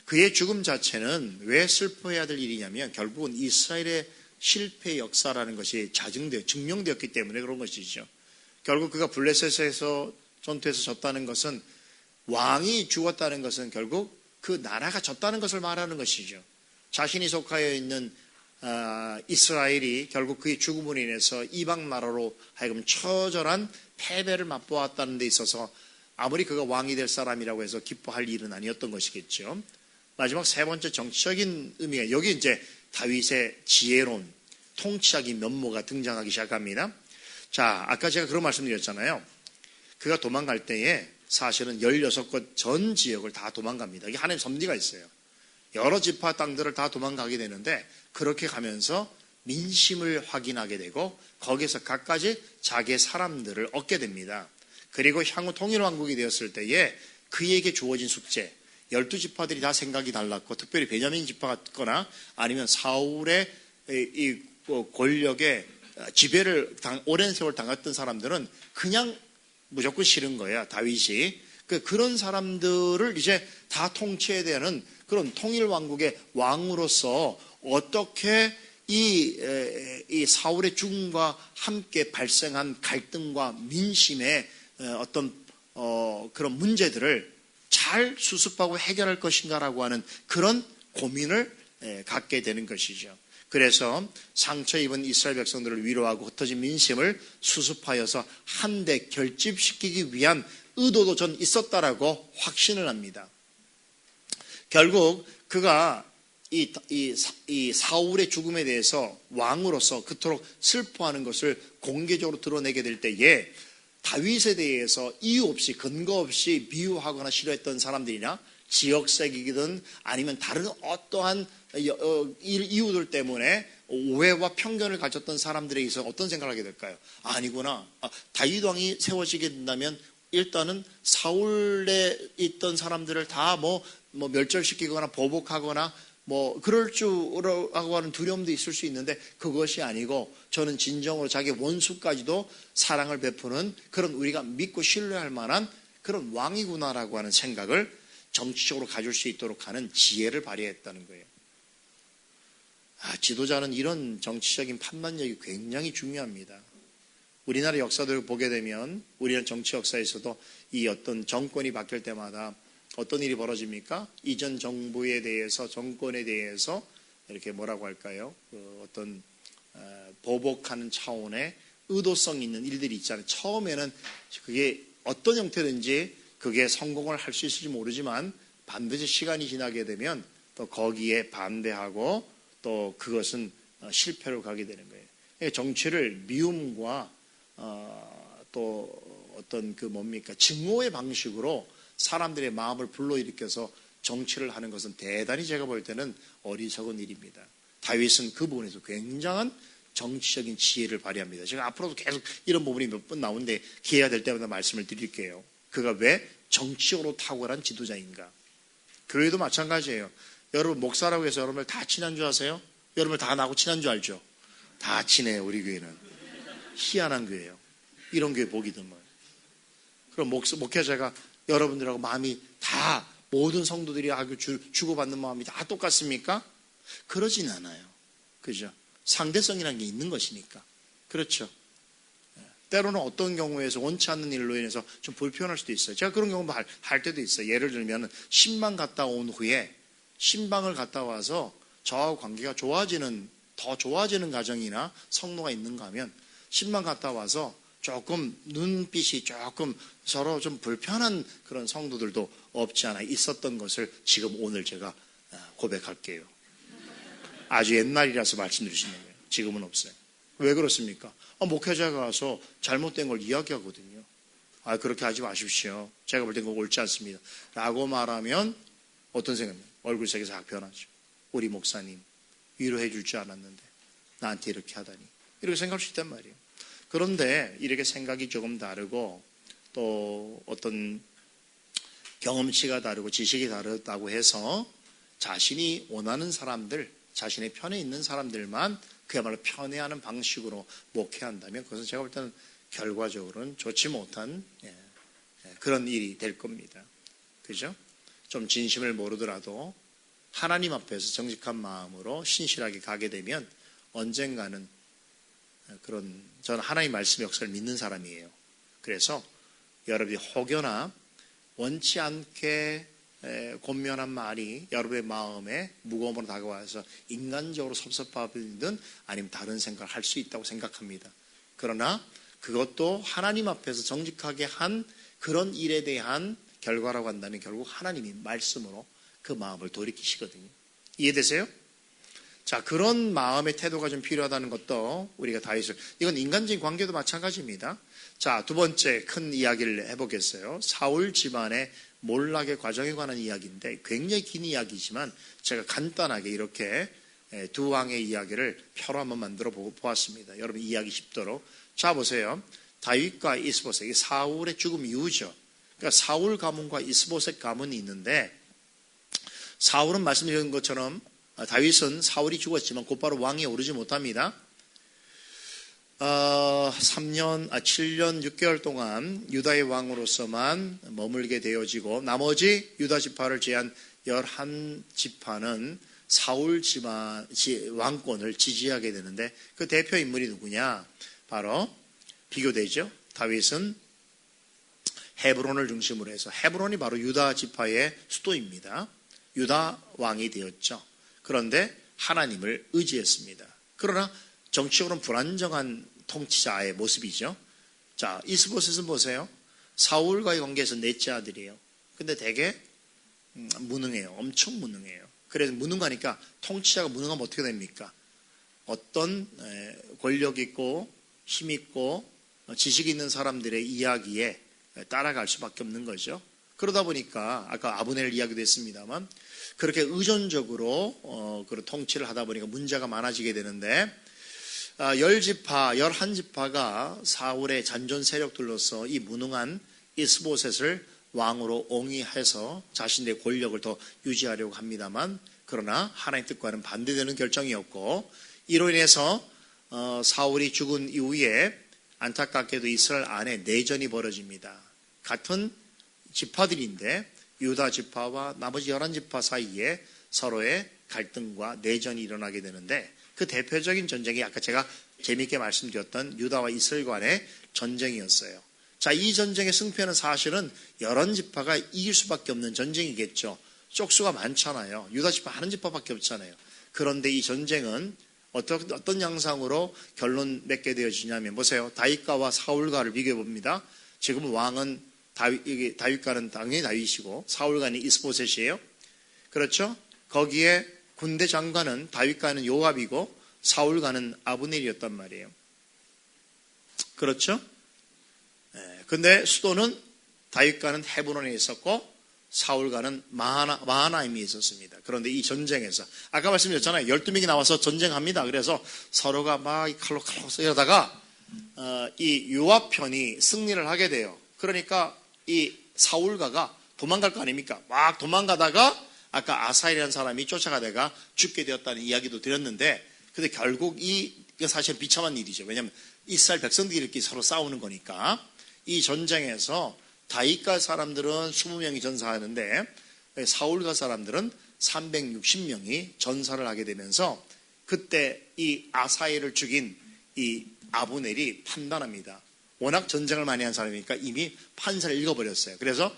그의 죽음 자체는 왜 슬퍼해야 될 일이냐면 결국은 이스라엘의 실패 역사라는 것이 증명되었기 때문에 그런 것이죠. 결국 그가 블레셋에서 전투에서 졌다는 것은 왕이 죽었다는 것은 결국 그 나라가 졌다는 것을 말하는 것이죠. 자신이 속하여 있는 이스라엘이 결국 그의 죽음으로 인해서 이방 나라로 하여금 처절한 패배를 맛보았다는 데 있어서 아무리 그가 왕이 될 사람이라고 해서 기뻐할 일은 아니었던 것이겠죠. 마지막 세 번째 정치적인 의미가 여기 이제 다윗의 지혜로운 통치학의 면모가 등장하기 시작합니다. 자, 아까 제가 그런 말씀드렸잖아요. 그가 도망갈 때에 사실은 16곳 전 지역을 다 도망갑니다. 이게 하나님의 섭리가 있어요. 여러 지파 땅들을 다 도망가게 되는데 그렇게 가면서 민심을 확인하게 되고 거기서 각가지 자기의 사람들을 얻게 됩니다. 그리고 향후 통일왕국이 되었을 때에 그에게 주어진 숙제 12지파들이 다 생각이 달랐고 특별히 베냐민 지파거나 아니면 사울의 이 권력의 지배를 오랜 세월 당했던 사람들은 그냥 무조건 싫은 거야. 다윗이 그런 사람들을 이제 다 통치해야 되는 그런 통일왕국의 왕으로서 어떻게 이 사울의 죽음과 함께 발생한 갈등과 민심의 어떤 그런 문제들을 잘 수습하고 해결할 것인가라고 하는 그런 고민을 갖게 되는 것이죠. 그래서 상처 입은 이스라엘 백성들을 위로하고 흩어진 민심을 수습하여서 한데 결집시키기 위한 의도도 전 있었다라고 확신을 합니다. 결국 그가 이 사울의 죽음에 대해서 왕으로서 그토록 슬퍼하는 것을 공개적으로 드러내게 될 때에 다윗에 대해서 이유 없이 근거 없이 미워하거나 싫어했던 사람들이나 지역색이든 아니면 다른 어떠한 이유들 때문에 오해와 편견을 가졌던 사람들에 있어서 어떤 생각을 하게 될까요? 아니구나. 다윗 왕이 세워지게 된다면 일단은 사울에 있던 사람들을 다 멸절시키거나 보복하거나 그럴 줄라고 하는 두려움도 있을 수 있는데, 그것이 아니고 저는 진정으로 자기 원수까지도 사랑을 베푸는 그런, 우리가 믿고 신뢰할 만한 그런 왕이구나라고 하는 생각을 정치적으로 가질 수 있도록 하는 지혜를 발휘했다는 거예요. 지도자는 이런 정치적인 판단력이 굉장히 중요합니다. 우리나라 역사를 보게 되면 우리는 정치 역사에서도 이 어떤 정권이 바뀔 때마다 어떤 일이 벌어집니까? 이전 정부에 대해서, 정권에 대해서 이렇게 뭐라고 할까요? 어떤 보복하는 차원의 의도성 있는 일들이 있잖아요. 처음에는 그게 어떤 형태든지 그게 성공을 할 수 있을지 모르지만 반드시 시간이 지나게 되면 또 거기에 반대하고 또 그것은 실패로 가게 되는 거예요. 정치를 미움과 또 어떤 증오의 방식으로 사람들의 마음을 불러일으켜서 정치를 하는 것은 대단히 제가 볼 때는 어리석은 일입니다. 다윗은 그 부분에서 굉장한 정치적인 지혜를 발휘합니다. 제가 앞으로도 계속 이런 부분이 몇 번 나오는데 기회가 될 때마다 말씀을 드릴게요. 그가 왜 정치적으로 탁월한 지도자인가? 교회도 마찬가지예요. 여러분 목사라고 해서 여러분을 다 친한 줄 아세요? 여러분을 다 나하고 친한 줄 알죠? 다 친해요. 우리 교회는. 희한한 교회예요. 이런 교회 보기 드문. 그럼 목회자가 여러분들하고 마음이 다, 모든 성도들이 주고받는 마음이 다 똑같습니까? 그러진 않아요. 그죠? 상대성이라는 게 있는 것이니까. 그렇죠? 때로는 어떤 경우에서 원치 않는 일로 인해서 좀 불편할 수도 있어요. 제가 그런 경우도 할 때도 있어요. 예를 들면 신방 갔다 온 후에, 신방을 갔다 와서 저하고 관계가 더 좋아지는 가정이나 성도가 있는가 하면, 신방 갔다 와서 조금 눈빛이 조금 서로 좀 불편한 그런 성도들도 없지 않아 있었던 것을 지금 오늘 제가 고백할게요. 아주 옛날이라서 말씀드리시는 거예요. 지금은 없어요. 왜 그렇습니까? 목회자가 가서 잘못된 걸 이야기하거든요. 그렇게 하지 마십시오. 제가 볼 땐 그거 옳지 않습니다. 라고 말하면 어떤 생각입니까? 얼굴색이 싹 변하죠. 우리 목사님 위로해 줄 줄 알았는데 나한테 이렇게 하다니. 이렇게 생각할 수 있단 말이에요. 그런데 이렇게 생각이 조금 다르고 또 어떤 경험치가 다르고 지식이 다르다고 해서 자신이 원하는 사람들, 자신의 편에 있는 사람들만 그야말로 편애하는 방식으로 목회한다면 그것은 제가 볼 때는 결과적으로는 좋지 못한 그런 일이 될 겁니다. 그죠? 좀 진심을 모르더라도 하나님 앞에서 정직한 마음으로 신실하게 가게 되면 언젠가는 저는 하나님 말씀의 역사를 믿는 사람이에요. 그래서 여러분이 혹여나 원치 않게 곤면한 말이 여러분의 마음에 무거움으로 다가와서 인간적으로 섭섭하든 아니면 다른 생각을 할 수 있다고 생각합니다. 그러나 그것도 하나님 앞에서 정직하게 한 그런 일에 대한 결과라고 한다면 결국 하나님이 말씀으로 그 마음을 돌이키시거든요. 이해되세요? 자, 그런 마음의 태도가 좀 필요하다는 것도 우리가 이건 인간적인 관계도 마찬가지입니다. 자, 두 번째 큰 이야기를 해보겠어요. 사울 집안의 몰락의 과정에 관한 이야기인데 굉장히 긴 이야기지만 제가 간단하게 이렇게 두 왕의 이야기를 표로 한번 만들어 보았습니다. 여러분 이해하기 쉽도록. 자, 보세요. 다윗과 이스보셋, 이게 사울의 죽음 이후죠. 그러니까 사울 가문과 이스보셋 가문이 있는데, 사울은 말씀드린 것처럼 다윗은 사울이 죽었지만 곧바로 왕위에 오르지 못합니다. 7년 6개월 동안 유다의 왕으로서만 머물게 되어지고 나머지 유다 지파를 제한 11지파는 사울 집안 왕권을 지지하게 되는데 그 대표 인물이 누구냐? 바로 비교되죠. 다윗은 헤브론을 중심으로 해서 헤브론이 바로 유다 지파의 수도입니다. 유다 왕이 되었죠. 그런데 하나님을 의지했습니다. 그러나 정치적으로는 불안정한 통치자의 모습이죠. 자, 이스보셋은 보세요. 사울과의 관계에서 넷째 아들이에요. 근데 되게 무능해요. 엄청 무능해요. 그래서 무능하니까 통치자가 무능하면 어떻게 됩니까? 어떤 권력 있고 힘 있고 지식 있는 사람들의 이야기에 따라갈 수밖에 없는 거죠. 그러다 보니까 아까 아브넬 이야기도 했습니다만 그렇게 의존적으로 그런 통치를 하다 보니까 문제가 많아지게 되는데 10지파, 11지파가 사울의 잔존 세력들로서 이 무능한 이스보셋을 왕으로 옹이해서 자신들의 권력을 더 유지하려고 합니다만, 그러나 하나님 뜻과는 반대되는 결정이었고, 이로 인해서 사울이 죽은 이후에 안타깝게도 이스라엘 안에 내전이 벌어집니다. 같은 지파들인데 유다 지파와 나머지 11지파 사이에 서로의 갈등과 내전이 일어나게 되는데, 그 대표적인 전쟁이 아까 제가 재미있게 말씀드렸던 유다와 이스라엘 간의 전쟁이었어요. 자, 이 전쟁의 승패는 사실은 11지파가 이길 수밖에 없는 전쟁이겠죠. 쪽수가 많잖아요. 유다 지파 한 지파밖에 없잖아요. 그런데 이 전쟁은 어떤 양상으로 결론 맺게 되어지냐면, 보세요. 다윗가와 사울가를 비교해 봅니다. 지금 왕은 다윗가는 당연히 다윗이고 사울가는 이스보셋이에요. 그렇죠? 거기에 군대 장관은 다윗가는 요압이고 사울가는 아브넬이었단 말이에요. 그렇죠? 근데 수도는 다윗가는 헤브론에 있었고 사울가는 마하나임에 있었습니다. 그런데 이 전쟁에서 아까 말씀드렸잖아요. 12명이 나와서 전쟁합니다. 그래서 서로가 막 칼로 이러다가 이 요압 편이 승리를 하게 돼요. 그러니까 이 사울가가 도망갈 거 아닙니까? 막 도망가다가 아까 아사엘이라는 사람이 쫓아가다가 죽게 되었다는 이야기도 드렸는데, 근데 결국 이게 사실 비참한 일이죠. 왜냐하면 이스라엘 백성들끼리 서로 싸우는 거니까. 이 전쟁에서 다윗가 사람들은 20명이 전사하는데 사울가 사람들은 360명이 전사를 하게 되면서, 그때 이 아사엘을 죽인 이 아브넬이 판단합니다. 워낙 전쟁을 많이 한 사람이니까 이미 판사를 읽어버렸어요. 그래서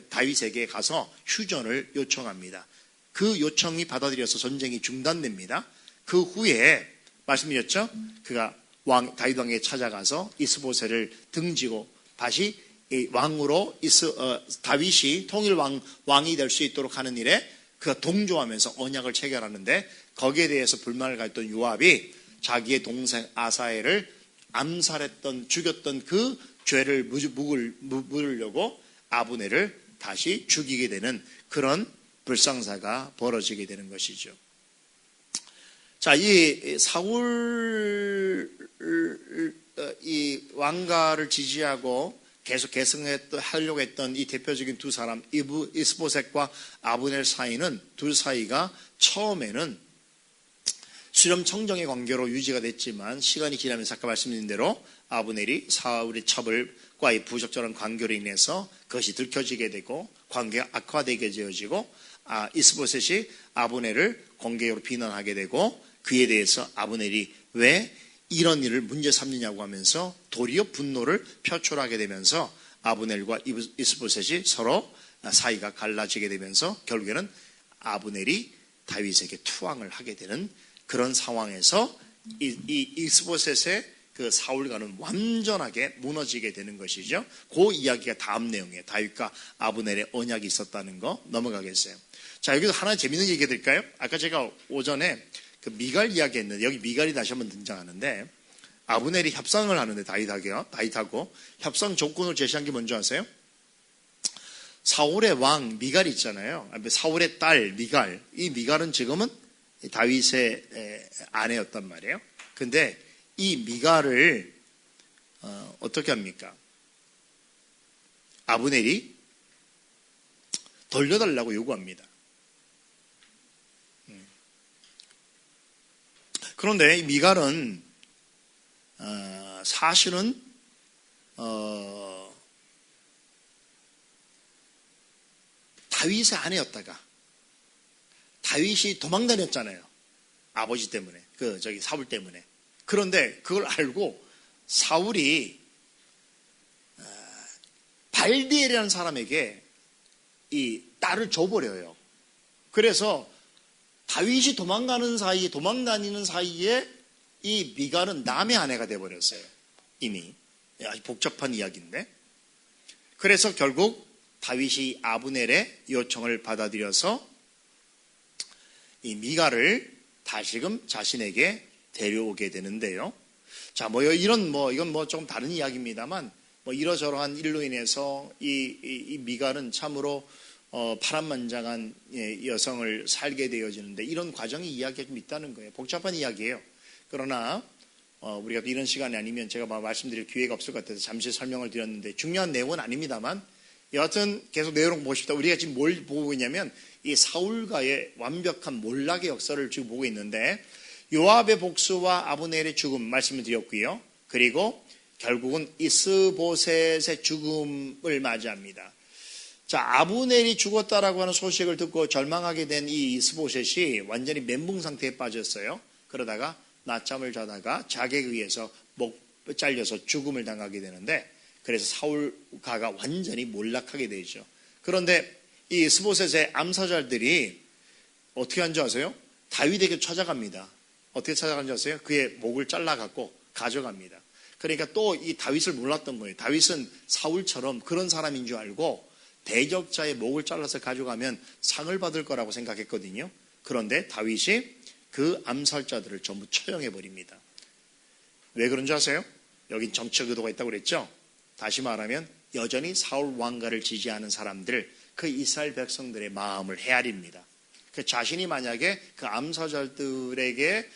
다윗에게 가서 휴전을 요청합니다. 그 요청이 받아들여서 전쟁이 중단됩니다. 그 후에 말씀드렸죠? 그가 다윗 왕에게 찾아가서 이스보셋을 등지고 다시 왕으로 다윗이 통일 왕이 될 수 있도록 하는 일에 그가 동조하면서 언약을 체결하는데, 거기에 대해서 불만을 가졌던 요압이 자기의 동생 아사엘을 죽였던 그 죄를 물으려고 아브넬을 다시 죽이게 되는 그런 불상사가 벌어지게 되는 것이죠. 자, 이 이 왕가를 지지하고 계속 계승하려고 했던 이 대표적인 두 사람, 이스보셋과 아브넬 사이는, 둘 사이가 처음에는 수렴청정의 관계로 유지가 됐지만, 시간이 지나면서 아까 말씀드린 대로 아브넬이 사울의 첩을과 이 부적절한 관계로 인해서 그것이 들켜지게 되고 관계가 악화되게 되어지고, 이스보셋이 아브넬을 공개적으로 비난하게 되고, 그에 대해서 아브넬이 왜 이런 일을 문제 삼느냐고 하면서 도리어 분노를 표출하게 되면서 아브넬과 이스보셋이 서로 사이가 갈라지게 되면서 결국에는 아브넬이 다윗에게 투항을 하게 되는 그런 상황에서 이스보셋의 그 사울과는 완전하게 무너지게 되는 것이죠. 그 이야기가 다음 내용이에요. 다윗과 아브넬의 언약이 있었다는 거 넘어가겠어요. 자, 여기서 하나 재밌는 얘기 드릴까요? 아까 제가 오전에 그 미갈 이야기했는데, 여기 미갈이 다시 한번 등장하는데, 아브넬이 협상을 하는데 다윗하고 협상 조건을 제시한 게 뭔지 아세요? 사울의 왕 미갈이 있잖아요. 사울의 딸 미갈. 이 미갈은 지금은 다윗의 아내였단 말이에요. 근데 이 미갈을 어떻게 합니까? 아브넬이 돌려달라고 요구합니다. 그런데 이 미갈은 사실은 다윗의 아내였다가 다윗이 도망다녔잖아요. 아버지 때문에, 사울 때문에. 그런데 그걸 알고 사울이 발디엘이라는 사람에게 이 딸을 줘버려요. 그래서 다윗이 도망다니는 사이에 이 미갈은 남의 아내가 돼버렸어요. 이미. 아주 복잡한 이야기인데. 그래서 결국 다윗이 아브넬의 요청을 받아들여서 이 미갈을 다시금 자신에게 데려오게 되는데요. 자, 이건 좀 다른 이야기입니다만, 이러저러한 일로 인해서 이 미갈은 참으로 파란만장한 여성을 살게 되어지는데 이런 과정이 이야기가 좀 있다는 거예요. 복잡한 이야기예요. 그러나 우리가 이런 시간이 아니면 제가 말씀드릴 기회가 없을 것 같아서 잠시 설명을 드렸는데 중요한 내용은 아닙니다만 여하튼 계속 내용 보십시다. 우리가 지금 뭘 보고 있냐면 이 사울과의 완벽한 몰락의 역사를 지금 보고 있는데 요압의 복수와 아브넬의 죽음 말씀을 드렸고요. 그리고 결국은 이스보셋의 죽음을 맞이합니다. 자, 아브넬이 죽었다라고 하는 소식을 듣고 절망하게 된 이 이스보셋이 완전히 멘붕 상태에 빠졌어요. 그러다가 낮잠을 자다가 자객에 의해서 목 잘려서 죽음을 당하게 되는데 그래서 사울가가 완전히 몰락하게 되죠. 그런데 이 이스보셋의 암사자들이 어떻게 한 줄 아세요? 다윗에게 찾아갑니다. 어떻게 찾아간 줄 아세요? 그의 목을 잘라갖고 가져갑니다. 그러니까 또 이 다윗을 몰랐던 거예요. 다윗은 사울처럼 그런 사람인 줄 알고 대적자의 목을 잘라서 가져가면 상을 받을 거라고 생각했거든요. 그런데 다윗이 그 암살자들을 전부 처형해버립니다. 왜 그런 줄 아세요? 여긴 정치적 의도가 있다고 그랬죠? 다시 말하면 여전히 사울 왕가를 지지하는 사람들, 그 이스라엘 백성들의 마음을 헤아립니다. 그 자신이 만약에 그 암살자들에게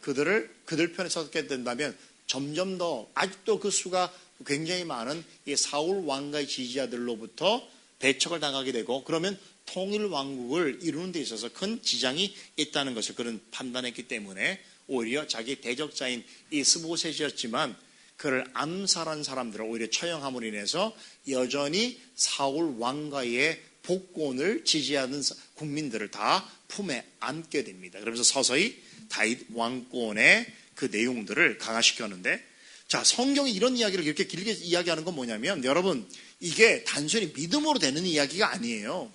그들 편에 섰게 된다면 점점 더 아직도 그 수가 굉장히 많은 이 사울 왕가의 지지자들로부터 배척을 당하게 되고 그러면 통일 왕국을 이루는 데 있어서 큰 지장이 있다는 것을 그는 판단했기 때문에 오히려 자기 대적자인 이스보셋이었지만 그를 암살한 사람들을 오히려 처형함으로 인해서 여전히 사울 왕가의 복권을 지지하는 국민들을 다 품에 안게 됩니다. 그러면서 서서히 다윗 왕권의 그 내용들을 강화시켰는데 자, 성경이 이런 이야기를 이렇게 길게 이야기하는 건 뭐냐면 여러분 이게 단순히 믿음으로 되는 이야기가 아니에요.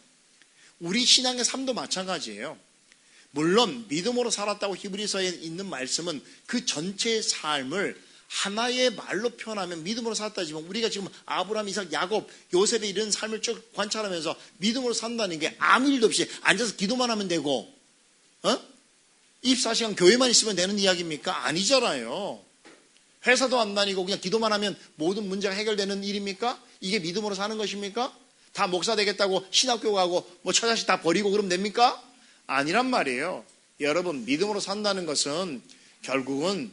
우리 신앙의 삶도 마찬가지예요. 물론 믿음으로 살았다고 히브리서에 있는 말씀은 그 전체의 삶을 하나의 말로 표현하면 믿음으로 살았다지만 우리가 지금 아브라함, 이삭, 야곱, 요셉의 이런 삶을 쭉 관찰하면서 믿음으로 산다는 게 아무 일도 없이 앉아서 기도만 하면 되고 24시간 교회만 있으면 되는 이야기입니까? 아니잖아요. 회사도 안 다니고 그냥 기도만 하면 모든 문제가 해결되는 일입니까? 이게 믿음으로 사는 것입니까? 다 목사 되겠다고 신학교 가고 뭐 처자식 다 버리고 그러면 됩니까? 아니란 말이에요. 여러분 믿음으로 산다는 것은 결국은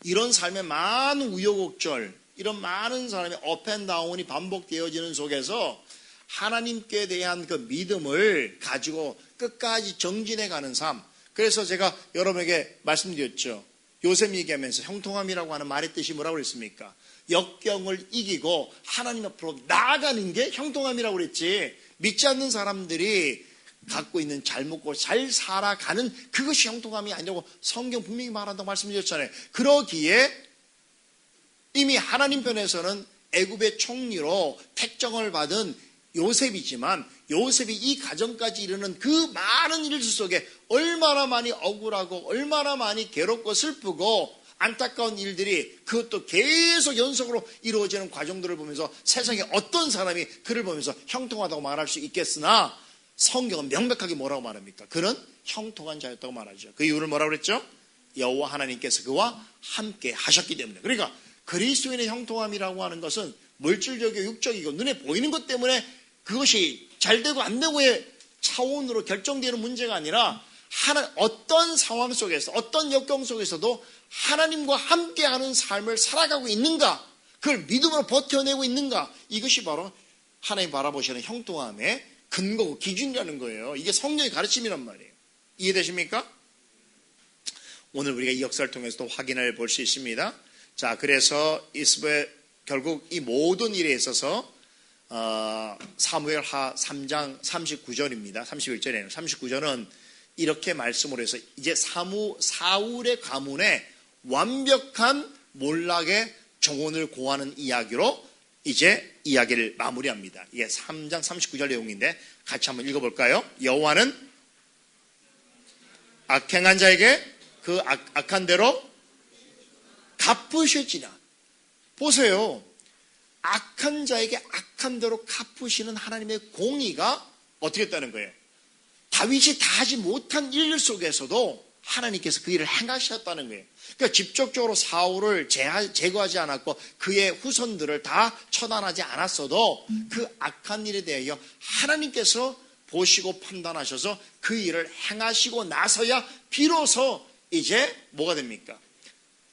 이런 삶의 많은 우여곡절, 이런 많은 사람의 업앤다운이 반복되어지는 속에서 하나님께 대한 그 믿음을 가지고 끝까지 정진해가는 삶. 그래서 제가 여러분에게 말씀드렸죠. 요셉 얘기하면서 형통함이라고 하는 말의 뜻이 뭐라고 그랬습니까? 역경을 이기고 하나님 앞으로 나아가는 게 형통함이라고 그랬지. 믿지 않는 사람들이 갖고 있는 잘 먹고 잘 살아가는 그것이 형통함이 아니라고 성경 분명히 말한다고 말씀드렸잖아요. 그러기에 이미 하나님 편에서는 애굽의 총리로 택정을 받은 요셉이지만 요셉이 이 가정까지 이르는 그 많은 일들 속에 얼마나 많이 억울하고 얼마나 많이 괴롭고 슬프고 안타까운 일들이 그것도 계속 연속으로 이루어지는 과정들을 보면서 세상에 어떤 사람이 그를 보면서 형통하다고 말할 수 있겠으나 성경은 명백하게 뭐라고 말합니까? 그는 형통한 자였다고 말하죠. 그 이유를 뭐라고 그랬죠? 여호와 하나님께서 그와 함께 하셨기 때문에. 그러니까 그리스도인의 형통함이라고 하는 것은 물질적이고 육적이고 눈에 보이는 것 때문에 그것이 잘 되고 안 되고의 차원으로 결정되는 문제가 아니라 어떤 상황 속에서 어떤 역경 속에서도 하나님과 함께하는 삶을 살아가고 있는가, 그걸 믿음으로 버텨내고 있는가, 이것이 바로 하나님 바라보시는 형통함의 근거고 기준이라는 거예요. 이게 성령의 가르침이란 말이에요. 이해되십니까? 오늘 우리가 이 역사를 통해서도 확인을 볼 수 있습니다. 자, 그래서 이스보의 결국 이 모든 일에 있어서 사무엘하 3장 39절입니다. 31절에는 39절은 이렇게 말씀을 해서 이제 사울의 가문에 완벽한 몰락의 정원을 고하는 이야기로 이제 이야기를 마무리합니다. 이게 3장 39절 내용인데 같이 한번 읽어볼까요? 여호와는 악행한 자에게 그 악한 대로 갚으실지라. 보세요. 악한 자에게 악한 대로 갚으시는 하나님의 공의가 어떻게 했다는 거예요? 다윗이 다 하지 못한 일 속에서도 하나님께서 그 일을 행하셨다는 거예요. 그러니까 직접적으로 사울을 제거하지 않았고 그의 후손들을 다 처단하지 않았어도 그 악한 일에 대하여 하나님께서 보시고 판단하셔서 그 일을 행하시고 나서야 비로소 이제 뭐가 됩니까?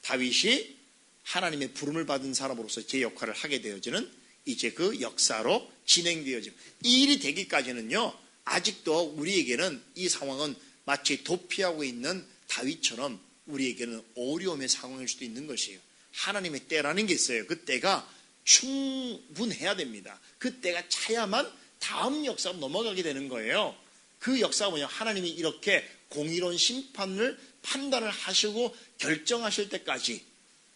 다윗이 하나님의 부름을 받은 사람으로서 제 역할을 하게 되어지는 이제 그 역사로 진행되어지는 이 일이 되기까지는요, 아직도 우리에게는 이 상황은 마치 도피하고 있는 다윗처럼 우리에게는 어려움의 상황일 수도 있는 것이에요. 하나님의 때라는 게 있어요. 그 때가 충분해야 됩니다. 그 때가 차야만 다음 역사로 넘어가게 되는 거예요. 그 역사가 뭐냐, 하나님이 이렇게 공의로운 심판을 판단을 하시고 결정하실 때까지,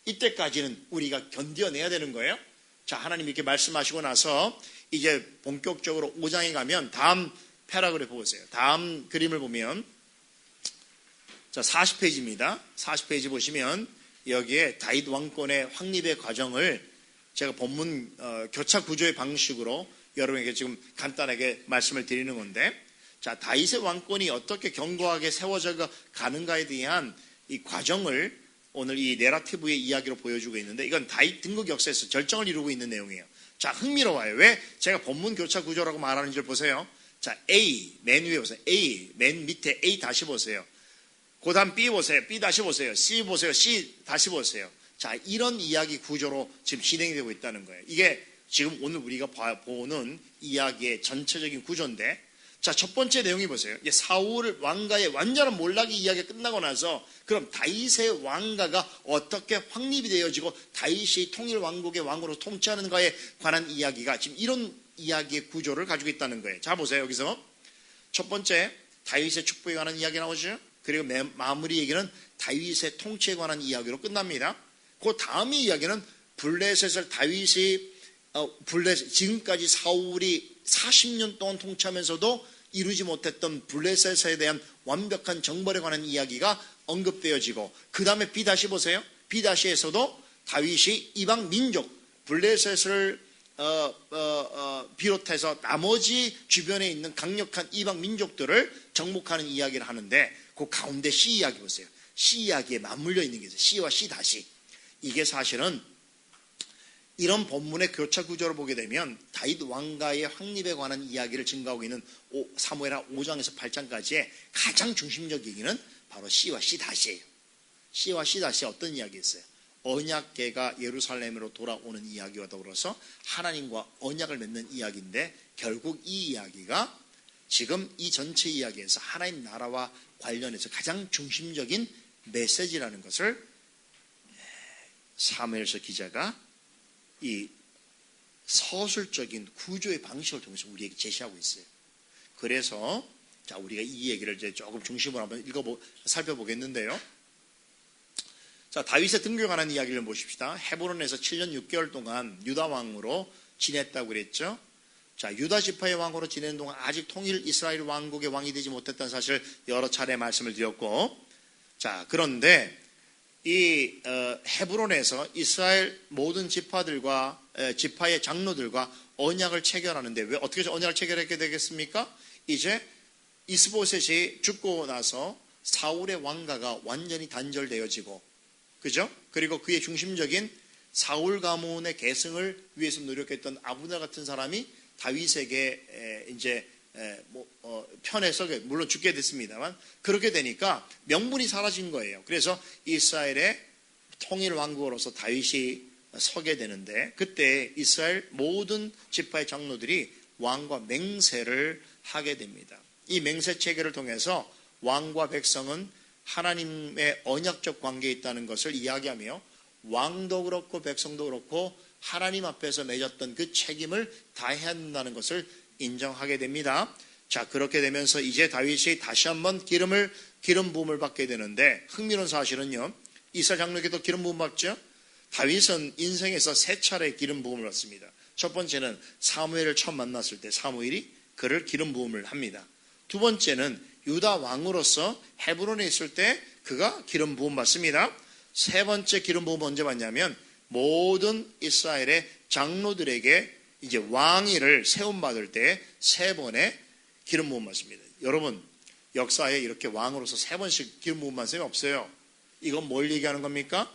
이때까지는 우리가 견뎌내야 되는 거예요. 자, 하나님이 이렇게 말씀하시고 나서 이제 본격적으로 5장에 가면 다음 패러그래프 보세요. 다음 그림을 보면 자, 40페이지입니다. 40페이지 보시면 여기에 다윗 왕권의 확립의 과정을 제가 본문 교차 구조의 방식으로 여러분에게 지금 간단하게 말씀을 드리는 건데, 자, 다윗의 왕권이 어떻게 견고하게 세워져 가는가에 대한 이 과정을 오늘 이 내러티브의 이야기로 보여주고 있는데, 이건 다윗 등극 역사에서 절정을 이루고 있는 내용이에요. 자, 흥미로워요. 왜 제가 본문 교차 구조라고 말하는지를 보세요. 자, A 맨 위에 보세요. A 맨 밑에 A 다시 보세요. 그 다음 B 보세요. B 다시 보세요. C 보세요. C 다시 보세요. 자, 이런 이야기 구조로 지금 진행되고 있다는 거예요. 이게 지금 오늘 우리가 보는 이야기의 전체적인 구조인데, 자, 첫 번째 내용이 보세요. 이제 사울 왕가의 완전한 몰락이 이야기가 끝나고 나서 그럼 다윗의 왕가가 어떻게 확립이 되어지고 다윗이 통일 왕국의 왕으로 통치하는가에 관한 이야기가 지금 이런 이야기의 구조를 가지고 있다는 거예요. 자, 보세요. 여기서 첫 번째 다윗의 축복에 관한 이야기 나오죠. 그리고 마무리 얘기는 다윗의 통치에 관한 이야기로 끝납니다. 그 다음의 이야기는 블레셋을 다윗이 지금까지 사울이 40년 동안 통치하면서도 이루지 못했던 블레셋에 대한 완벽한 정벌에 관한 이야기가 언급되어지고, 그 다음에 B 다시 보세요. B 다시에서도 다윗이 이방 민족 블레셋을 비롯해서 나머지 주변에 있는 강력한 이방 민족들을 정복하는 이야기를 하는데, 그 가운데 C 이야기 보세요. C 이야기에 맞물려 있는 게 있어요. C와 C 다시. 이게 사실은 이런 본문의 교차 구조를 보게 되면 다윗 왕가의 확립에 관한 이야기를 증가하고 있는 사무엘하 5장에서 8장까지의 가장 중심적 얘기는 바로 C와 C 다시예요. C와 C 다시에 어떤 이야기였어요? 언약궤가 예루살렘으로 돌아오는 이야기와 더불어서 하나님과 언약을 맺는 이야기인데, 결국 이 이야기가 지금 이 전체 이야기에서 하나님 나라와 관련해서 가장 중심적인 메시지라는 것을 사무엘서 기자가 이 서술적인 구조의 방식을 통해서 우리에게 제시하고 있어요. 그래서 자, 우리가 이 얘기를 이제 조금 중심으로 한번 살펴보겠는데요. 자, 다윗의 등극에 관한 이야기를 보십시다. 헤브론에서 7년 6개월 동안 유다 왕으로 지냈다고 그랬죠. 자, 유다 지파의 왕으로 지내는 동안 아직 통일 이스라엘 왕국의 왕이 되지 못했다는 사실 여러 차례 말씀을 드렸고, 자, 그런데 이 헤브론에서 이스라엘 모든 지파들과 지파의 장로들과 언약을 체결하는데, 왜 어떻게 언약을 체결하게 되겠습니까? 이제 이스보셋이 죽고 나서 사울의 왕가가 완전히 단절되어지고, 그죠? 그리고 그의 중심적인 사울 가문의 계승을 위해서 노력했던 아브넬 같은 사람이 다윗에게 이제 편에서 물론 죽게 됐습니다만, 그렇게 되니까 명분이 사라진 거예요. 그래서 이스라엘의 통일 왕국으로서 다윗이 서게 되는데, 그때 이스라엘 모든 지파의 장로들이 왕과 맹세를 하게 됩니다. 이 맹세 체계를 통해서 왕과 백성은 하나님의 언약적 관계에 있다는 것을 이야기하며, 왕도 그렇고 백성도 그렇고 하나님 앞에서 맺었던 그 책임을 다해야 한다는 것을 인정하게 됩니다. 자, 그렇게 되면서 이제 다윗이 다시 한번 기름 부음을 받게 되는데, 흥미로운 사실은요, 이스라엘 장로에게도 기름 부음 받죠. 다윗은 인생에서 3차례 기름 부음을 받습니다. 첫 번째는 사무엘을 처음 만났을 때 사무엘이 그를 기름 부음을 합니다. 두 번째는 유다 왕으로서 헤브론에 있을 때 그가 기름 부음 받습니다. 세 번째 기름 부음 언제 받냐면 모든 이스라엘의 장로들에게 이제 왕위를 세움받을 때 3번의 기름 부음 받습니다. 여러분, 역사에 이렇게 왕으로서 3번씩 기름 부음 받은 사람이 없어요. 이건 뭘 얘기하는 겁니까?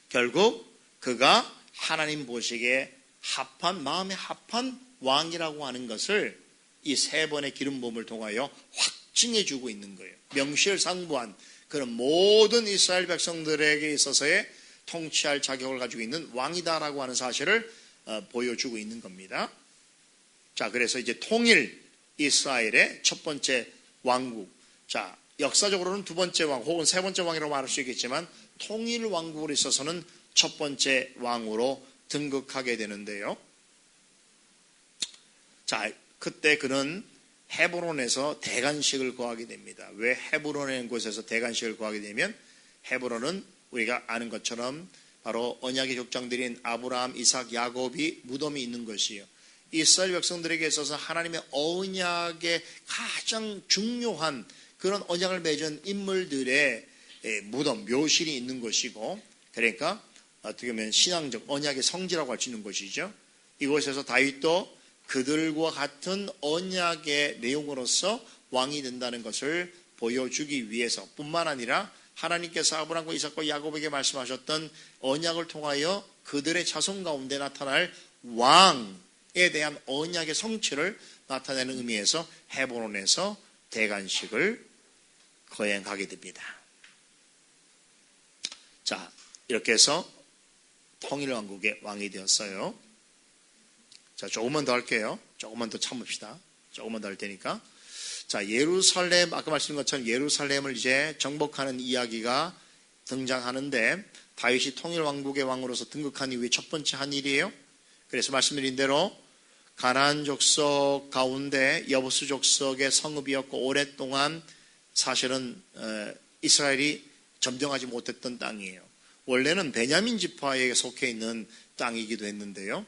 결국 그가 하나님 보시기에 합한, 마음에 합한 왕이라고 하는 것을 이 3번의 기름 부음을 통하여 확증해 주고 있는 거예요. 명실상부한 그런 모든 이스라엘 백성들에게 있어서의 통치할 자격을 가지고 있는 왕이다라고 하는 사실을 보여주고 있는 겁니다. 자, 그래서 이제 통일 이스라엘의 첫 번째 왕국. 자, 역사적으로는 두 번째 왕 혹은 세 번째 왕이라고 말할 수 있겠지만 통일 왕국으로 있어서는 첫 번째 왕으로 등극하게 되는데요. 자, 그때 그는 헤브론에서 대관식을 거하게 됩니다. 왜 헤브론이라는 곳에서 대관식을 거하게 되면 헤브론은 우리가 아는 것처럼 바로 언약의 족장들인 아브라함, 이삭, 야곱이 무덤이 있는 것이에요. 이스라엘 백성들에게 있어서 하나님의 언약의 가장 중요한 그런 언약을 맺은 인물들의 무덤, 묘실이 있는 것이고, 그러니까 어떻게 보면 신앙적 언약의 성지라고 할 수 있는 것이죠. 이곳에서 다윗도 그들과 같은 언약의 내용으로서 왕이 된다는 것을 보여주기 위해서 뿐만 아니라 하나님께서 아브라함과 이삭과 야곱에게 말씀하셨던 언약을 통하여 그들의 자손 가운데 나타날 왕에 대한 언약의 성취를 나타내는 의미에서 헤브론에서 대관식을 거행하게 됩니다. 자, 이렇게 해서 통일왕국의 왕이 되었어요. 자, 조금만 더 할게요. 조금만 더 참읍시다. 조금만 더 할 테니까. 자, 예루살렘, 아까 말씀드린 것처럼 예루살렘을 이제 정복하는 이야기가 등장하는데 다윗이 통일왕국의 왕으로서 등극한 이후에 첫 번째 한 일이에요. 그래서 말씀드린 대로 가나안 족속 가운데 여부스 족속의 성읍이었고 오랫동안 사실은 이스라엘이 점령하지 못했던 땅이에요. 원래는 베냐민 지파에 속해 있는 땅이기도 했는데요.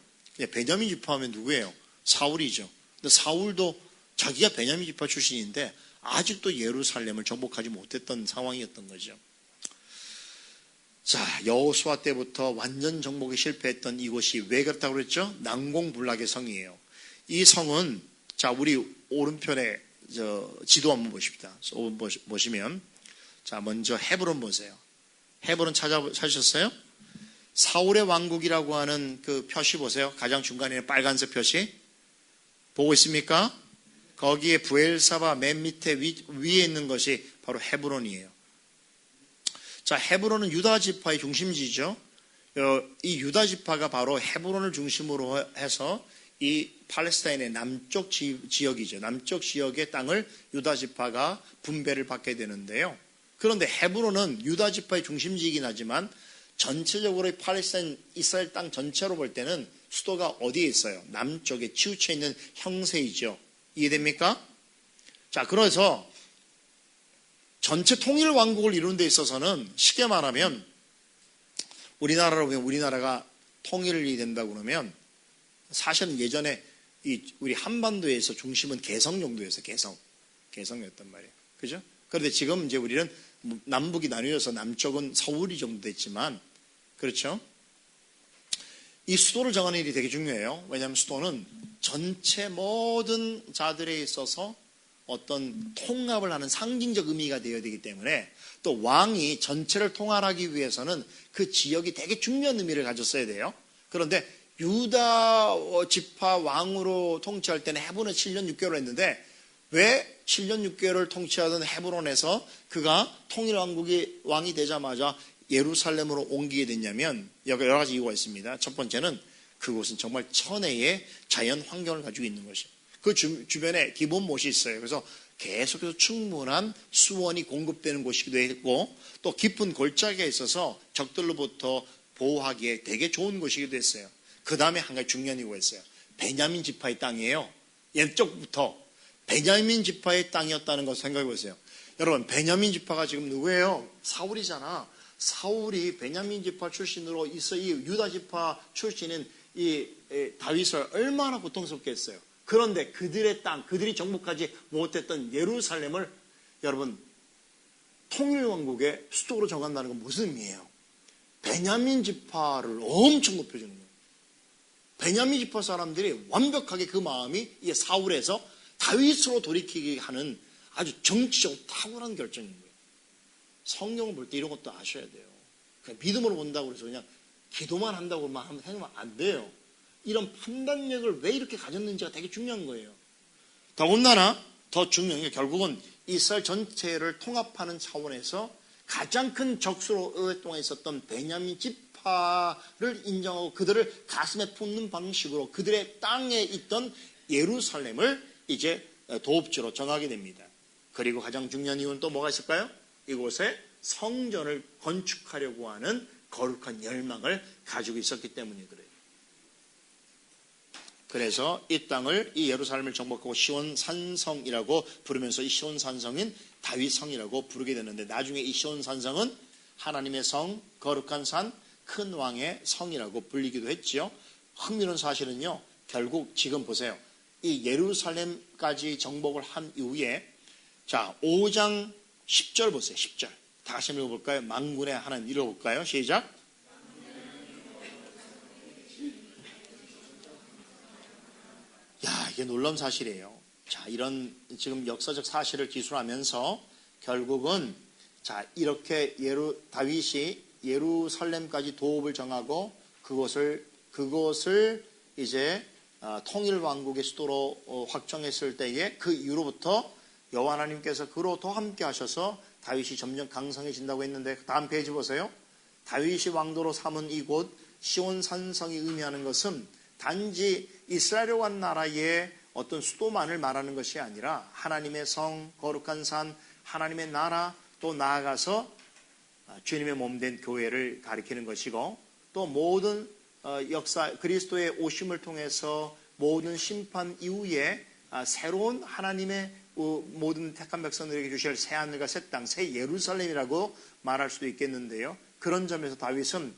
베냐민 지파하면 누구예요? 사울이죠. 근데 사울도 자기가 베냐민 지파 출신인데 아직도 예루살렘을 정복하지 못했던 상황이었던 거죠. 자, 여호수아 때부터 완전 정복에 실패했던 이곳이 왜 그렇다고 그랬죠? 난공불락의 성이에요. 이 성은, 자, 우리 오른편에 지도 한번 보십시다. 보시면, 자, 먼저 헤브론 보세요. 헤브론 찾으셨어요? 사울의 왕국이라고 하는 그 표시 보세요. 가장 중간에 있는 빨간색 표시. 보고 있습니까? 거기에 부엘사바 맨 밑에 위에 있는 것이 바로 헤브론이에요. 자, 헤브론은 유다 지파의 중심지죠. 이 유다 지파가 바로 헤브론을 중심으로 해서 이 팔레스타인의 남쪽 지역이죠. 남쪽 지역의 땅을 유다 지파가 분배를 받게 되는데요. 그런데 헤브론은 유다 지파의 중심지이긴 하지만 전체적으로 팔레스타인 이스라엘 땅 전체로 볼 때는 수도가 어디에 있어요? 남쪽에 치우쳐 있는 형세이죠. 이해됩니까? 자, 그래서 전체 통일 왕국을 이루는 데 있어서는 쉽게 말하면 우리나라로 보면 우리나라가 통일이 된다고 그러면 사실은 예전에 우리 한반도에서 중심은 개성 정도였어요. 개성이었단 말이에요. 그죠? 그런데 지금 이제 우리는 남북이 나뉘어서 남쪽은 서울이 정도 됐지만, 그렇죠? 이 수도를 정하는 일이 되게 중요해요. 왜냐하면 수도는 전체 모든 자들에 있어서 어떤 통합을 하는 상징적 의미가 되어야 되기 때문에 또 왕이 전체를 통할하기 위해서는 그 지역이 되게 중요한 의미를 가졌어야 돼요. 그런데 유다 지파 왕으로 통치할 때는 헤브론에 7년 6개월을 했는데 왜 7년 6개월을 통치하던 헤브론에서 그가 통일왕국의 왕이 되자마자 예루살렘으로 옮기게 됐냐면 여러 가지 이유가 있습니다. 첫 번째는 그곳은 정말 천혜의 자연 환경을 가지고 있는 것이에요. 그 주변에 기본 못이 있어요. 그래서 계속해서 충분한 수원이 공급되는 곳이기도 했고 또 깊은 골짜기가 있어서 적들로부터 보호하기에 되게 좋은 곳이기도 했어요. 그 다음에 한 가지 중요한 이유가 있어요. 베냐민 지파의 땅이에요. 옛적부터 베냐민 지파의 땅이었다는 것을 생각해 보세요. 여러분, 베냐민 지파가 지금 누구예요? 사울이잖아. 사울이 베냐민 지파 출신으로 있어 이 유다 지파 출신인 이 다윗을 얼마나 고통스럽게 했어요. 그런데 그들의 땅, 그들이 정복하지 못했던 예루살렘을 여러분 통일왕국의 수도로 정한다는 건 무슨 의미예요? 베냐민 지파를 엄청 높여주는 거예요. 베냐민 지파 사람들이 완벽하게 그 마음이 이 사울에서 다윗으로 돌이키게 하는 아주 정치적으로 탁월한 결정인 거예요. 성경을 볼 때 이런 것도 아셔야 돼요. 그냥 믿음으로 본다고 해서 그냥 기도만 한다고만 생각하면 안 돼요. 이런 판단력을 왜 이렇게 가졌는지가 되게 중요한 거예요. 더군다나 더 중요한 게 결국은 이스라엘 전체를 통합하는 차원에서 가장 큰 적수로 오랫동안 있었던 베냐민 지파를 인정하고 그들을 가슴에 품는 방식으로 그들의 땅에 있던 예루살렘을 이제 도읍지로 정하게 됩니다. 그리고 가장 중요한 이유는 또 뭐가 있을까요? 이곳에 성전을 건축하려고 하는 거룩한 열망을 가지고 있었기 때문에 그래요. 그래서 이 땅을, 이 예루살렘을 정복하고 시온산성이라고 부르면서 이 시온산성인 다윗성이라고 부르게 되는데, 나중에 이 시온산성은 하나님의 성, 거룩한 산, 큰 왕의 성이라고 불리기도 했죠. 흥미로운 사실은요, 결국 지금 보세요. 이 예루살렘까지 정복을 한 이후에, 자, 5장 10절 보세요. 10절. 다 같이 읽어볼까요? 만군의 하나님 읽어볼까요? 시작. 야, 이게 놀라운 사실이에요. 자, 이런 지금 역사적 사실을 기술하면서 결국은 자, 이렇게 다윗이 예루살렘까지 도읍을 정하고 그곳을 이제 통일 왕국의 수도로 확정했을 때에 그 이후로부터 여호와 하나님께서 그로 더 함께 하셔서 다윗이 점점 강성해진다고 했는데, 다음 페이지 보세요. 다윗이 왕도로 삼은 이곳 시온산성이 의미하는 것은 단지 이스라엘이라는 나라의 어떤 수도만을 말하는 것이 아니라 하나님의 성, 거룩한 산, 하나님의 나라, 또 나아가서 주님의 몸된 교회를 가리키는 것이고, 또 모든 역사 그리스도의 오심을 통해서 모든 심판 이후에 새로운 하나님의 모든 택한 백성들에게 주실 새 하늘과 새 땅, 새 예루살렘이라고 말할 수도 있겠는데요. 그런 점에서 다윗은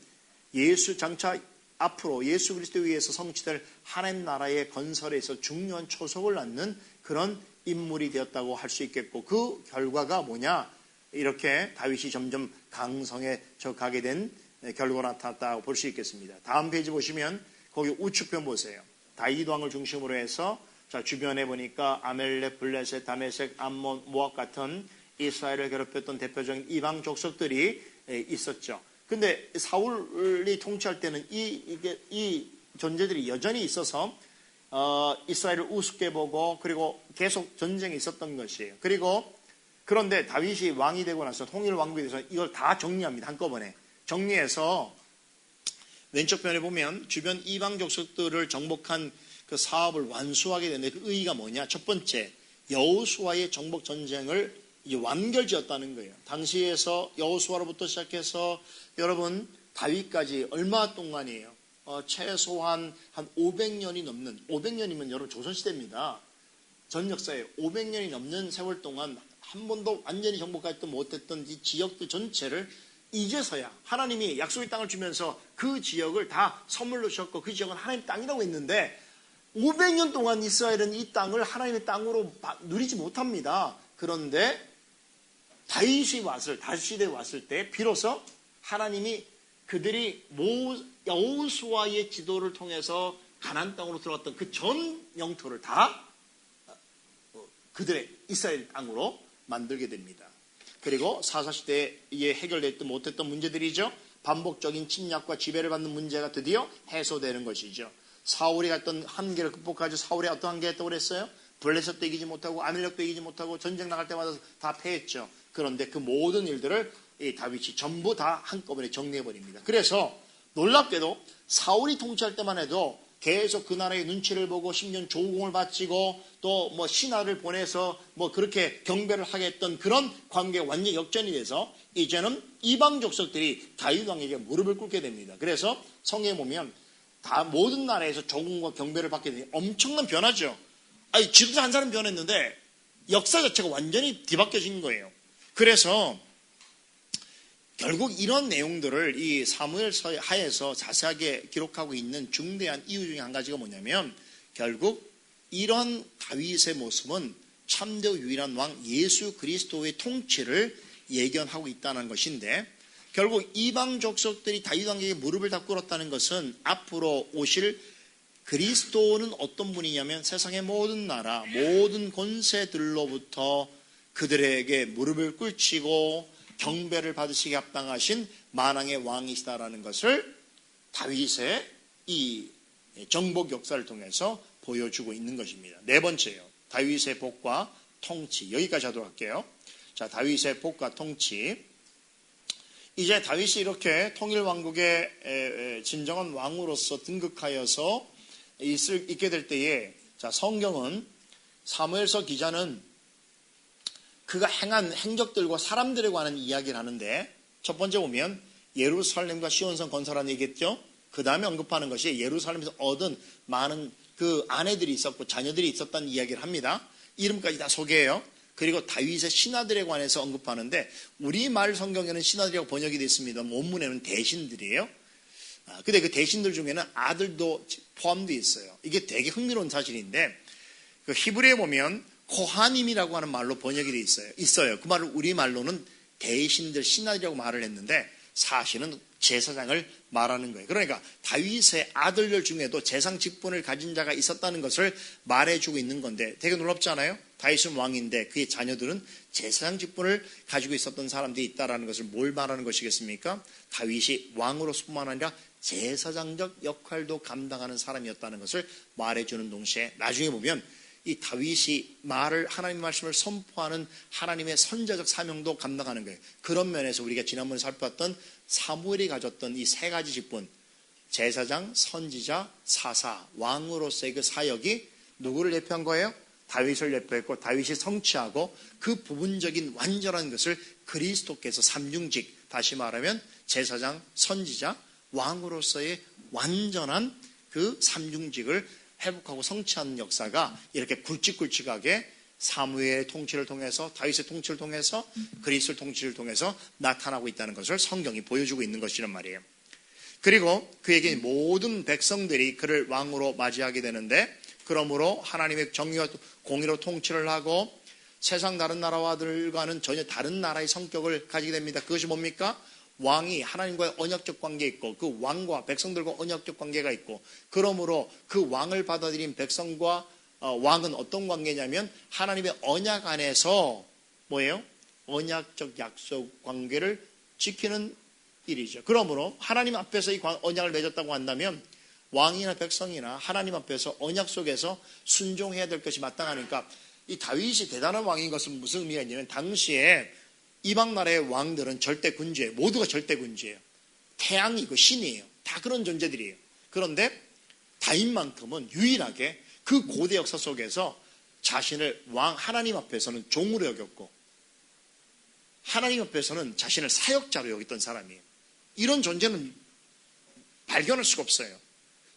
장차 앞으로 예수 그리스도에 의해서 성취될 하나님 나라의 건설에서 중요한 초석을 낳는 그런 인물이 되었다고 할 수 있겠고, 그 결과가 뭐냐? 이렇게 다윗이 점점 강성해져 가게 된 결과가 나타났다고 볼 수 있겠습니다. 다음 페이지 보시면 거기 우측편 보세요. 다윗 왕을 중심으로 해서 자, 주변에 보니까 아멜렉, 블레셋, 다메섹, 암몬, 모압 같은 이스라엘을 괴롭혔던 대표적인 이방 족속들이 있었죠. 근데 사울이 통치할 때는 이 존재들이 여전히 있어서 이스라엘을 우습게 보고 그리고 계속 전쟁이 있었던 것이에요. 그런데 다윗이 왕이 되고 나서 통일 왕국에 대해서 이걸 다 정리합니다. 한꺼번에 정리해서 왼쪽 편에 보면 주변 이방 족속들을 정복한 그 사업을 완수하게 되는데, 그 의의가 뭐냐? 첫 번째, 여호수아의 정복 전쟁을 완결지었다는 거예요. 당시에서 여호수아로부터 시작해서 여러분 다윗까지 얼마 동안이에요? 최소한 한 500년이 넘는, 500년이면 여러분 조선시대입니다. 전 역사에 500년이 넘는 세월 동안 한 번도 완전히 정복하지 못했던 이 지역들 전체를 이제서야 하나님이 약속의 땅을 주면서 그 지역을 다 선물로 주셨고 그 지역은 하나님의 땅이라고 했는데, 500년 동안 이스라엘은 이 땅을 하나님의 땅으로 누리지 못합니다. 그런데 다윗이 왔을 때 비로소 하나님이 그들이 여호수아의 지도를 통해서 가나안 땅으로 들어갔던 그 전 영토를 다 그들의 이스라엘 땅으로 만들게 됩니다. 그리고 사사시대에 해결됐든 못했던 문제들이죠. 반복적인 침략과 지배를 받는 문제가 드디어 해소되는 것이죠. 사울이 갔던 한계를 극복하죠. 사울이 어떤 한계였다고 그랬어요? 블레셋도 이기지 못하고 아멜렉도 이기지 못하고 전쟁 나갈 때마다 다 패했죠. 그런데 그 모든 일들을 이 다윗이 전부 다 한꺼번에 정리해버립니다. 그래서 놀랍게도 사울이 통치할 때만 해도 계속 그 나라의 눈치를 보고 심지어 조공을 바치고 또 뭐 신하를 보내서 뭐 그렇게 경배를 하게 했던 그런 관계가 완전히 역전이 돼서 이제는 이방 족속들이 다윗 왕에게 무릎을 꿇게 됩니다. 그래서 성경에 보면 다 모든 나라에서 조공과 경배를 받게 되니 엄청난 변화죠. 아니, 지도자 한 사람 변했는데 역사 자체가 완전히 뒤바뀌어진 거예요. 그래서 결국 이런 내용들을 이 사무엘서 하에서 자세하게 기록하고 있는 중대한 이유 중에 한 가지가 뭐냐면, 결국 이런 다윗의 모습은 참되고 유일한 왕 예수 그리스도의 통치를 예견하고 있다는 것인데, 결국 이방 족속들이 다윗 왕에게 무릎을 다 꿇었다는 것은 앞으로 오실 그리스도는 어떤 분이냐면 세상의 모든 나라, 모든 권세들로부터 그들에게 무릎을 꿇치고 경배를 받으시게 합당하신 만왕의 왕이시다라는 것을 다윗의 이 정복 역사를 통해서 보여주고 있는 것입니다. 네 번째요. 다윗의 복과 통치. 여기까지 하도록 할게요. 자, 다윗의 복과 통치. 이제 다윗이 이렇게 통일왕국의 진정한 왕으로서 등극하여서 있게 될 때에, 자, 성경은 사무엘서 기자는 그가 행한 행적들과 사람들에 관한 이야기를 하는데, 첫 번째 보면 예루살렘과 시온성 건설하는 얘기겠죠. 그 다음에 언급하는 것이 예루살렘에서 얻은 많은 그 아내들이 있었고 자녀들이 있었다는 이야기를 합니다. 이름까지 다 소개해요. 그리고 다윗의 신하들에 관해서 언급하는데, 우리말 성경에는 신하들이라고 번역이 되어 있습니다. 원문에는 대신들이에요. 근데 그 대신들 중에는 아들도 포함되어 있어요. 이게 되게 흥미로운 사실인데, 그 히브리에 보면 코하님이라고 하는 말로 번역이 되어 있어요. 그 말을 우리말로는 대신들, 신하들이라고 말을 했는데 사실은 제사장을 말하는 거예요. 그러니까 다윗의 아들들 중에도 제상 직분을 가진 자가 있었다는 것을 말해주고 있는 건데, 되게 놀랍지 않아요? 다윗은 왕인데 그의 자녀들은 제사장 직분을 가지고 있었던 사람들이 있다는 것을 뭘 말하는 것이겠습니까? 다윗이 왕으로서뿐만 아니라 제사장적 역할도 감당하는 사람이었다는 것을 말해주는 동시에, 나중에 보면 이 다윗이 하나님의 말씀을 선포하는 하나님의 선자적 사명도 감당하는 거예요. 그런 면에서 우리가 지난번에 살펴봤던 사무엘이 가졌던 이 세 가지 직분, 제사장, 선지자, 사사, 왕으로서의 그 사역이 누구를 대표한 거예요? 다윗을 대표했고, 다윗이 성취하고 그 부분적인 완전한 것을 그리스도께서 삼중직, 다시 말하면 제사장, 선지자, 왕으로서의 완전한 그 삼중직을 회복하고 성취하는 역사가 이렇게 굵직굵직하게 사무엘의 통치를 통해서, 다윗의 통치를 통해서, 그리스도의 통치를 통해서 나타나고 있다는 것을 성경이 보여주고 있는 것이란 말이에요. 그리고 그에게 모든 백성들이 그를 왕으로 맞이하게 되는데, 그러므로 하나님의 정의와 공의로 통치를 하고 세상 다른 나라와들과는 전혀 다른 나라의 성격을 가지게 됩니다. 그것이 뭡니까? 왕이 하나님과의 언약적 관계에 있고, 그 왕과 백성들과 언약적 관계가 있고, 그러므로 그 왕을 받아들인 백성과 왕은 어떤 관계냐면 하나님의 언약 안에서 뭐예요? 언약적 약속 관계를 지키는 일이죠. 그러므로 하나님 앞에서 이 언약을 맺었다고 한다면 왕이나 백성이나 하나님 앞에서 언약 속에서 순종해야 될 것이 마땅하니까, 이 다윗이 대단한 왕인 것은 무슨 의미가 있냐면, 당시에 이방 나라의 왕들은 절대 군주예요. 모두가 절대 군주예요. 태양이고 신이에요. 다 그런 존재들이에요. 그런데 다윗만큼은 유일하게 그 고대 역사 속에서 자신을 하나님 앞에서는 종으로 여겼고, 하나님 앞에서는 자신을 사역자로 여겼던 사람이에요. 이런 존재는 발견할 수가 없어요.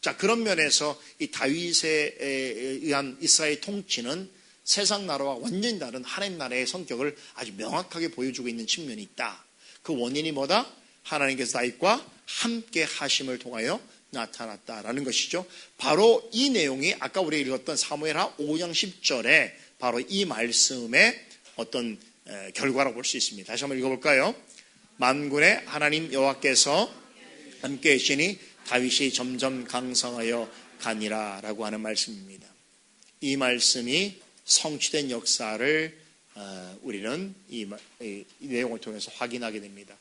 자, 그런 면에서 이 다윗에 의한 이스라엘 통치는 세상 나라와 완전히 다른 하나님 나라의 성격을 아주 명확하게 보여주고 있는 측면이 있다. 그 원인이 뭐다? 하나님께서 다윗과 함께 하심을 통하여 나타났다라는 것이죠. 바로 이 내용이 아까 우리가 읽었던 사무엘하 5장 10절에 바로 이 말씀의 어떤 결과라고 볼 수 있습니다. 다시 한번 읽어볼까요? 만군의 하나님 여호와께서 함께 계시니 다윗이 점점 강성하여 가니라 라고 하는 말씀입니다. 이 말씀이 성취된 역사를 우리는 이 내용을 통해서 확인하게 됩니다.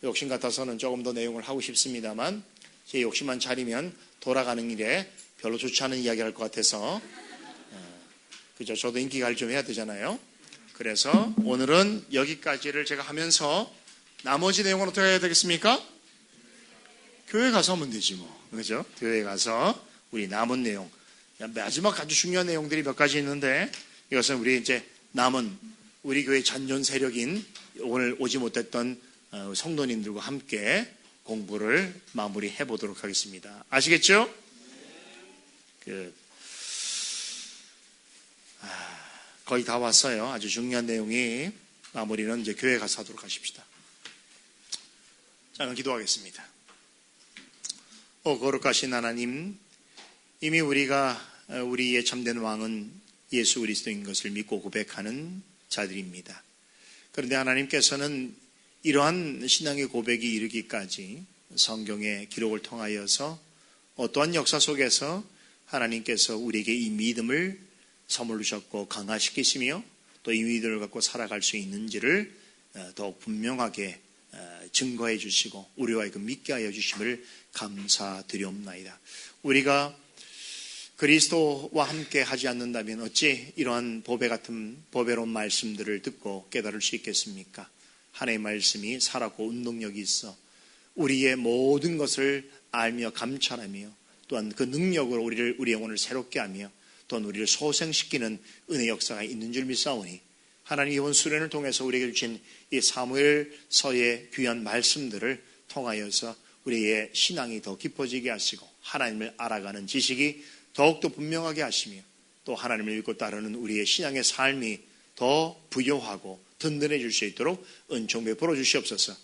욕심 같아서는 조금 더 내용을 하고 싶습니다만, 제 욕심만 차리면 돌아가는 일에 별로 좋지 않은 이야기 할 것 같아서, 그죠? 저도 인기 관리 좀 해야 되잖아요. 그래서 오늘은 여기까지를 제가 하면서 나머지 내용은 어떻게 해야 되겠습니까? 교회 가서 하면 되지 뭐. 그죠? 교회 가서 우리 남은 내용, 마지막 아주 중요한 내용들이 몇 가지 있는데, 이것은 우리 이제 남은 우리 교회 전전 세력인 오늘 오지 못했던 성도님들과 함께 공부를 마무리해 보도록 하겠습니다. 아시겠죠? 거의 다 왔어요. 아주 중요한 내용이. 마무리는 이제 교회 가서 하도록 하십시다. 자, 그럼 기도하겠습니다. 거룩하신 하나님, 이미 우리가 우리의 참된 왕은 예수 그리스도인 것을 믿고 고백하는 자들입니다. 그런데 하나님께서는 이러한 신앙의 고백이 이르기까지 성경의 기록을 통하여서 어떠한 역사 속에서 하나님께서 우리에게 이 믿음을 선물로 주셨고 강화시키시며 또 이 위기들을 갖고 살아갈 수 있는지를 더욱 분명하게 증거해 주시고 우리와 하여금 믿게 하여 주심을 감사드리옵나이다. 우리가 그리스도와 함께 하지 않는다면 어찌 이러한 보배 같은 보배로운 말씀들을 듣고 깨달을 수 있겠습니까? 하나님의 말씀이 살았고 운동력이 있어 우리의 모든 것을 알며 감찰하며 또한 그 능력으로 우리 영혼을 새롭게 하며 또한 우리를 소생시키는 은혜 역사가 있는 줄 믿사오니 하나님 이번 수련을 통해서 우리에게 주신 이 사무엘서의 귀한 말씀들을 통하여서 우리의 신앙이 더 깊어지게 하시고 하나님을 알아가는 지식이 더욱더 분명하게 하시며 또 하나님을 믿고 따르는 우리의 신앙의 삶이 더 부요하고 든든해질 수 있도록 은총 베풀어 주시옵소서.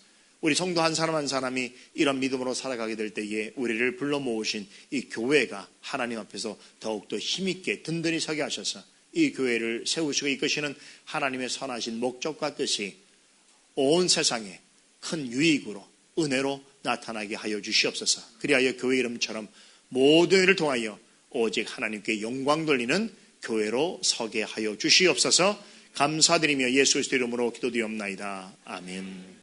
우리 성도 한 사람 한 사람이 이런 믿음으로 살아가게 될 때에 우리를 불러 모으신 이 교회가 하나님 앞에서 더욱더 힘있게 든든히 서게 하셔서 이 교회를 세우시고 이끄시는 하나님의 선하신 목적과 뜻이 온 세상에 큰 유익으로 은혜로 나타나게 하여 주시옵소서. 그리하여 교회 이름처럼 모든 일을 통하여 오직 하나님께 영광 돌리는 교회로 서게 하여 주시옵소서. 감사드리며 예수 그리스도 이름으로 기도드리옵나이다. 아멘.